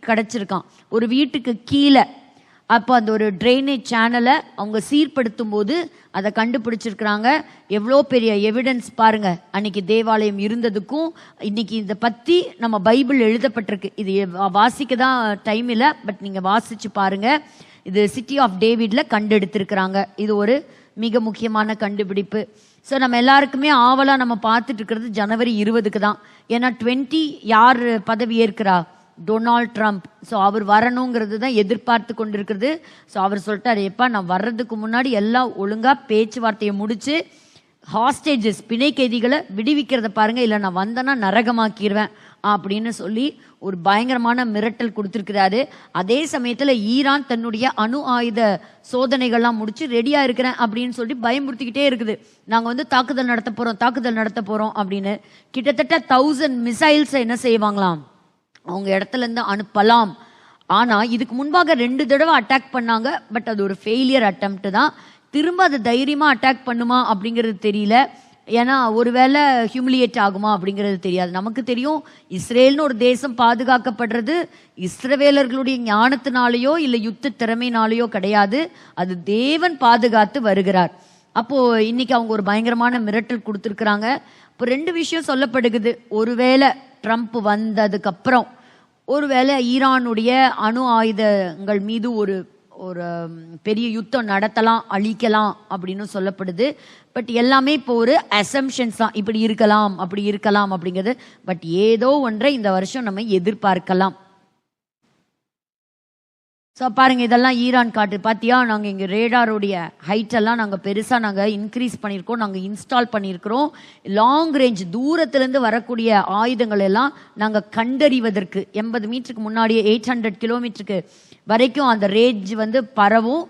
கிடச்சிருக்கான், ஒரு வீட்டுக்கு கீழே. அப்போ அந்த ஒரு ட்ரைனேஜ் சேனலை அவங்க சீர்படுத்தும் போது அதை கண்டுபிடிச்சிருக்கிறாங்க. எவ்வளோ பெரிய எவிடன்ஸ் பாருங்க, அன்னைக்கு தேவாலயம் இருந்ததுக்கும் இன்னைக்கு இதை பற்றி நம்ம பைபிள் எழுதப்பட்டிருக்கு. இது வாசிக்க தான் டைம் இல்லை, பட் நீங்கள் வாசிச்சு பாருங்க. இது சிட்டி ஆஃப் டேவிட்ல கண்டெடுத்திருக்கிறாங்க. இது ஒரு மிக முக்கியமான கண்டுபிடிப்பு. ஸோ நம்ம எல்லாருக்குமே ஆவலாக நம்ம பார்த்துட்டு இருக்கிறது ஜனவரி 20 தான். ஏன்னா 20 யார் பதவி ஏற்கிறா, டொனால்ட் ட்ரம்ப். ஸோ அவர் வரணுங்கிறது தான் எதிர்பார்த்து கொண்டிருக்கிறது. ஸோ அவர் சொல்லிட்டாரு, எப்பா நான் வர்றதுக்கு முன்னாடி எல்லாம் ஒழுங்காக பேச்சுவார்த்தையை முடிச்சு ஹாஸ்டேஜஸ் பிணை கைதிகளை விடுவிக்கிறத பாருங்க, இல்லை நான் வந்தேன்னா நரகமாக்கிடுவேன் அப்படின்னு சொல்லி ஒரு பயங்கரமான மிரட்டல் கொடுத்துருக்கிறாரு. அதே சமயத்தில் ஈரான் தன்னுடைய அணு ஆயுத சோதனைகள்லாம் முடிச்சு ரெடியாக இருக்கிறேன் அப்படின்னு சொல்லி பயமுறுத்திக்கிட்டே இருக்குது. நாங்கள் வந்து தாக்குதல் நடத்த போகிறோம் அப்படின்னு. கிட்டத்தட்ட 1000 மிசைல்ஸை என்ன செய்வாங்களாம், அவங்க இடத்துல இருந்து அனுப்பலாம். ஆனால் இதுக்கு முன்பாக 2 தடவை அட்டாக் பண்ணாங்க, பட் அது ஒரு ஃபெயிலியர் அட்டெம்ப்ட் தான். திரும்ப அது தைரியமாக அட்டாக் பண்ணுமா அப்படிங்கிறது தெரியல. ஏன்னா ஒருவேளை ஹியூமிலியேட் ஆகுமா அப்படிங்கிறது தெரியாது. நமக்கு தெரியும், இஸ்ரேல்னு ஒரு தேசம் பாதுகாக்கப்படுறது இஸ்ரவேலர்களுடைய ஞானத்தினாலேயோ இல்லை யுத்த திறமையினாலேயோ கிடையாது, அது தேவன் பாதுகாத்து வருகிறார். அப்போது இன்னைக்கு அவங்க ஒரு பயங்கரமான மிரட்டல் கொடுத்துருக்குறாங்க. இப்போ 2 விஷயம் சொல்லப்படுகிறது. ஒருவேளை ட்ரம்ப் வந்ததுக்கப்புறம் ஒருவேளை ஈரானுடைய அணு ஆயுதங்கள் மீது ஒரு பெரிய யுத்தம் நடத்தலாம், அழிக்கலாம் அப்படின்னு சொல்லப்படுது. பட் எல்லாமே இப்போ ஒரு அசம்ஷன்ஸ் தான், இப்படி இருக்கலாம் அப்படி இருக்கலாம் அப்படிங்கிறது. பட் ஏதோ ஒன்றை இந்த வருஷம் நம்ம எதிர்பார்க்கலாம். ஸோ பாருங்க, இதெல்லாம் ஈரான் காட்டு பார்த்தியா, நாங்கள் இங்கே ரேடாருடைய ஹைட்டெல்லாம் நாங்கள் பெருசாக நாங்கள் இன்க்ரீஸ் பண்ணியிருக்கோம், நாங்கள் இன்ஸ்டால் பண்ணியிருக்கிறோம். லாங் ரேஞ்ச் தூரத்துலேருந்து வரக்கூடிய ஆயுதங்கள் எல்லாம் நாங்கள் கண்டறிவதற்கு 80 மீட்டருக்கு முன்னாடியே 800 கிலோமீட்டருக்கு வரைக்கும் அந்த ரேஞ்ச் வந்து பரவும்.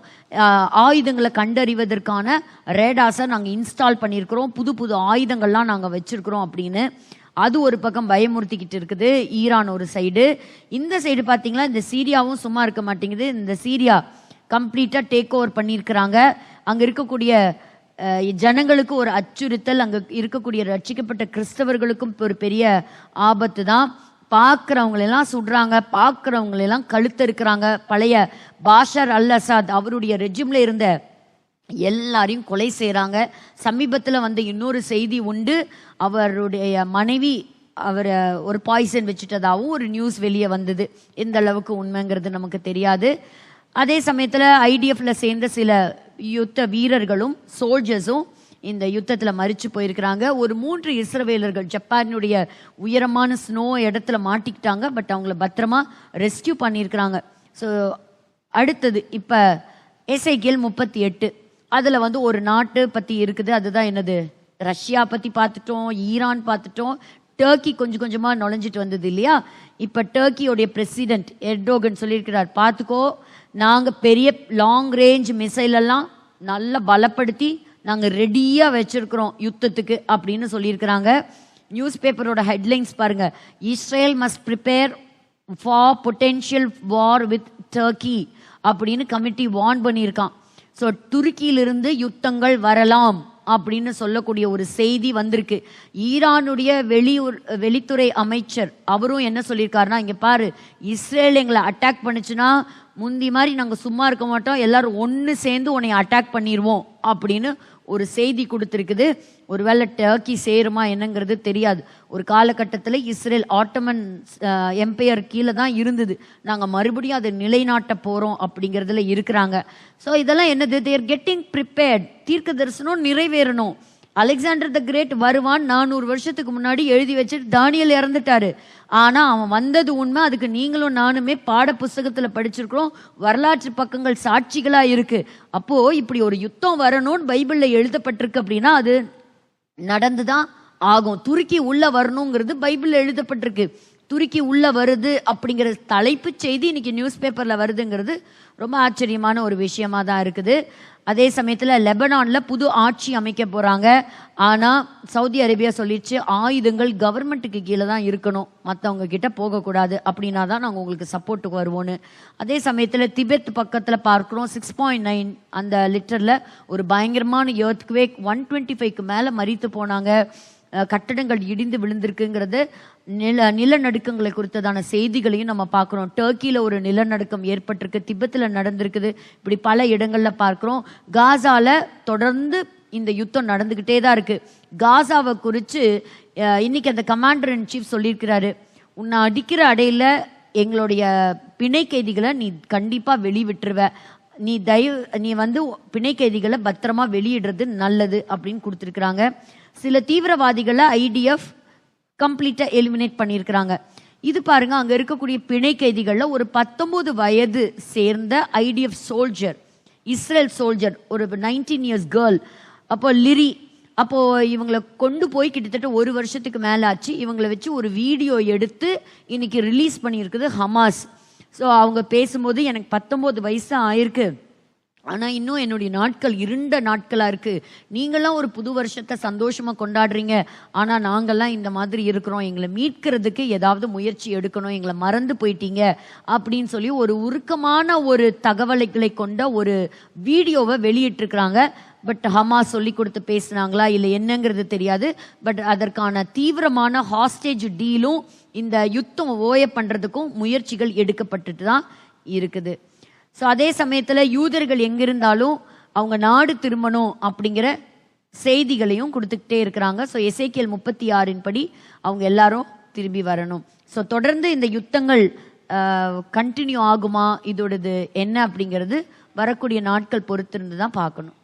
ஆயுதங்களை கண்டறிவதற்கான ரேடாஸை நாங்கள் இன்ஸ்டால் பண்ணியிருக்கிறோம், புது புது ஆயுதங்கள்லாம் நாங்கள் வச்சுருக்கிறோம் அப்படின்னு. அது ஒரு பக்கம் பயமுறுத்திக்கிட்டு இருக்குது ஈரான் ஒரு சைடு. இந்த சைடு பார்த்தீங்களா, இந்த சீரியாவும் சும்மா இருக்க மாட்டேங்குது. இந்த சீரியா கம்ப்ளீட்டாக டேக் ஓவர் பண்ணியிருக்கிறாங்க. அங்கே இருக்கக்கூடிய ஜனங்களுக்கு ஒரு அச்சுறுத்தல், அங்கே இருக்கக்கூடிய ரட்சிக்கப்பட்ட கிறிஸ்தவர்களுக்கும் ஒரு பெரிய ஆபத்து தான். பார்க்குறவங்களெல்லாம் சுடுறாங்க, பார்க்குறவங்களெல்லாம் கழுத்தறுக்கிறாங்க. பழைய பாஷர் அல் அசாத் அவருடைய ரெஜிமில் இருந்த எல்லாரையும் கொலை செய்கிறாங்க. சமீபத்தில் வந்த இன்னொரு செய்தி உண்டு, அவருடைய மனைவி அவரை ஒரு பாய்சன் வச்சுட்டதாகவும் ஒரு நியூஸ் வெளியே வந்தது. எந்த அளவுக்கு உண்மைங்கிறது நமக்கு தெரியாது. அதே சமயத்தில் ஐடிஎஃப்ல சேர்ந்த சில யுத்த வீரர்களும் சோல்ஜர்ஸும் இந்த யுத்தத்தில் மரிச்சு போயிருக்கிறாங்க. ஒரு 3 இஸ்ரவேலர்கள் ஜப்பானுடைய உயரமான ஸ்னோ இடத்துல மாட்டிக்கிட்டாங்க, பட் அவங்கள பத்திரமா ரெஸ்கியூ பண்ணியிருக்கிறாங்க. ஸோ அடுத்தது இப்போ எசேக்கியேல் 38 அதில் வந்து ஒரு நாட்டு பற்றி இருக்குது. அதுதான் என்னது, ரஷ்யா பற்றி பார்த்துட்டோம், ஈரான் பார்த்துட்டோம், டர்க்கி கொஞ்சம் கொஞ்சமாக நுழைஞ்சிட்டு வந்தது இல்லையா. இப்போ டர்க்கியோடைய பிரசிடென்ட் எர்டோகன் சொல்லியிருக்கிறார், பார்த்துக்கோ நாங்கள் பெரிய லாங் ரேஞ்ச் மிசைலெல்லாம் நல்லா பலப்படுத்தி நாங்கள் ரெடியாக வச்சிருக்கிறோம் யுத்தத்துக்கு அப்படின்னு சொல்லியிருக்கிறாங்க. நியூஸ் பேப்பரோட ஹெட்லைன்ஸ் பாருங்க, Israel must prepare for potential war with Turkey அப்படின்னு கமிட்டி வார்ன் பண்ணியிருக்கான். ஸோ துருக்கியிலிருந்து யுத்தங்கள் வரலாம் அப்படின்னு சொல்லக்கூடிய ஒரு செய்தி வந்திருக்கு. ஈரானுடைய வெளித்துறை அமைச்சர் அவரும் என்ன சொல்லியிருக்காருன்னா, இங்கே பாரு, இஸ்ரேல் எங்களை அட்டாக் பண்ணுச்சுன்னா முந்தி மாதிரி நாங்கள் சும்மா இருக்க மாட்டோம், எல்லாரும் ஒன்று சேர்ந்து உன்னை அட்டாக் பண்ணிடுவோம் அப்படின்னு ஒரு செய்தி கொடுத்துருக்குது. ஒருவேளை டர்க்கி சேருமா என்னங்கிறது தெரியாது. ஒரு காலகட்டத்தில் இஸ்ரேல் ஆட்டோமன் எம்பையர் கீழே தான் இருந்தது, நாங்கள் மறுபடியும் அதை நிலைநாட்ட போகிறோம் அப்படிங்கிறதுல இருக்கிறாங்க. ஸோ இதெல்லாம் என்னது, தேர் கெட்டிங் ப்ரிப்பேர்ட். தீர்க்க தரிசனம் நிறைவேறணும். அலெக்சாண்டர் த கிரேட் வருவான் 400 வருஷத்துக்கு முன்னாடி எழுதி வச்சுட்டு தானியல் இறந்துட்டாரு. ஆனால் அவன் வந்தது உண்மை, அதுக்கு நீங்களும் நானுமே பாட புஸ்தகத்தில் படிச்சிருக்கிறோம், வரலாற்று பக்கங்கள் சாட்சிகளாக இருக்கு. அப்போ இப்படி ஒரு யுத்தம் வரணும்னு பைபிளில் எழுதப்பட்டிருக்கு அப்படின்னா அது நடந்துதான் ஆகும். துருக்கி உள்ள வரணுங்கிறது பைபிளில் எழுதப்பட்டிருக்கு. துருக்கி உள்ள வருது அப்படிங்கிற தலைப்பு செய்தி இன்னைக்கு நியூஸ் பேப்பரில் வருதுங்கிறது ரொம்ப ஆச்சரியமான ஒரு விஷயமா தான் இருக்குது. அதே சமயத்தில் லெபனானில் புது ஆட்சி அமைக்க போகிறாங்க. ஆனால் சவுதி அரேபியா சொல்லிடுச்சு, ஆயுதங்கள் கவர்மெண்ட்டுக்கு கீழே தான் இருக்கணும், மற்றவங்க கிட்ட போகக்கூடாது, அப்படின்னா தான் நாங்கள் உங்களுக்கு சப்போர்ட்டுக்கு வருவோன்னு. அதே சமயத்தில் திபெத் பக்கத்தில் பார்க்குறோம் 6.9 அந்த லிட்டரில் ஒரு பயங்கரமான எர்த்குவேக், 125க்கு மேலே மரித்து போனாங்க, கட்டடங்கள் இடிந்து விழுந்திருக்குங்கிறது. நிலநடுக்கங்களை குறித்ததான செய்திகளையும் நம்ம பார்க்குறோம். டர்க்கியில் ஒரு நிலநடுக்கம் ஏற்பட்டிருக்கு, திபெத்தில் நடந்திருக்குது, இப்படி பல இடங்களில் பார்க்குறோம். காசால தொடர்ந்து இந்த யுத்தம் நடந்துக்கிட்டே தான் இருக்குது. காசாவை குறித்து இன்னைக்கு அந்த கமாண்டர் இன் சீஃப் சொல்லியிருக்கிறாரு, உன்னை அடிக்கிற அடையில் எங்களுடைய பிணை கைதிகளை நீ கண்டிப்பாக வெளிவிட்டுருவ, நீ வந்து பிணை கைதிகளை பத்திரமா வெளியிடுறது நல்லது அப்படின்னு கொடுத்துருக்குறாங்க. சில தீவிரவாதிகளை IDF கம்ப்ளீட்டாக எலிமினேட் பண்ணியிருக்கிறாங்க. இது பாருங்க, அங்கே இருக்கக்கூடிய பிணை கைதிகளில் ஒரு 19 வயது சேர்ந்த IDF சோல்ஜர், இஸ்ரேல் சோல்ஜர், ஒரு 19 இயர்ஸ் கேர்ள், அப்போ லிரி, அப்போ இவங்களை கொண்டு போய் கிட்டத்தட்ட 1 வருஷத்துக்கு மேலே ஆச்சு. இவங்களை வச்சு ஒரு வீடியோ எடுத்து இன்னைக்கு ரிலீஸ் பண்ணியிருக்குது ஹமாஸ். ஸோ அவங்க பேசும்போது, எனக்கு 19 வயசு ஆயிருக்கு, ஆனால் இன்னும் என்னுடைய நாட்கள் இருண்ட நாட்களாக இருக்குது, நீங்களாம் ஒரு புது வருஷத்தை சந்தோஷமாக கொண்டாடுறீங்க, ஆனால் நாங்கள்லாம் இந்த மாதிரி இருக்கிறோம், எங்களை மீட்கிறதுக்கு ஏதாவது முயற்சி எடுக்கணும், எங்களை மறந்து போயிட்டீங்க அப்படின்னு சொல்லி ஒரு உருக்கமான ஒரு தகவல்களை கொண்ட ஒரு வீடியோவை வெளியிட்டிருக்கிறாங்க. பட் ஹமாஸ் சொல்லி கொடுத்து பேசினாங்களா இல்லை என்னங்கிறது தெரியாது. பட் அதற்கான தீவிரமான ஹாஸ்டேஜ் டீலும் இந்த யுத்தம் ஓய பண்ணுறதுக்கும் முயற்சிகள் எடுக்கப்பட்டுட்டு தான் இருக்குது. ஸோ அதே சமயத்தில் யூதர்கள் எங்கிருந்தாலும் அவங்க நாடு திரும்பணும் அப்படிங்கிற செய்திகளையும் கொடுத்துக்கிட்டே இருக்கிறாங்க. ஸோ எசேக்கியேல் 36 படி அவங்க எல்லாரும் திரும்பி வரணும். ஸோ தொடர்ந்து இந்த யுத்தங்கள் கண்டினியூ ஆகுமா, இதோடது என்ன அப்படிங்கிறது வரக்கூடிய நாட்கள் பொறுத்திருந்து தான் பார்க்கணும்.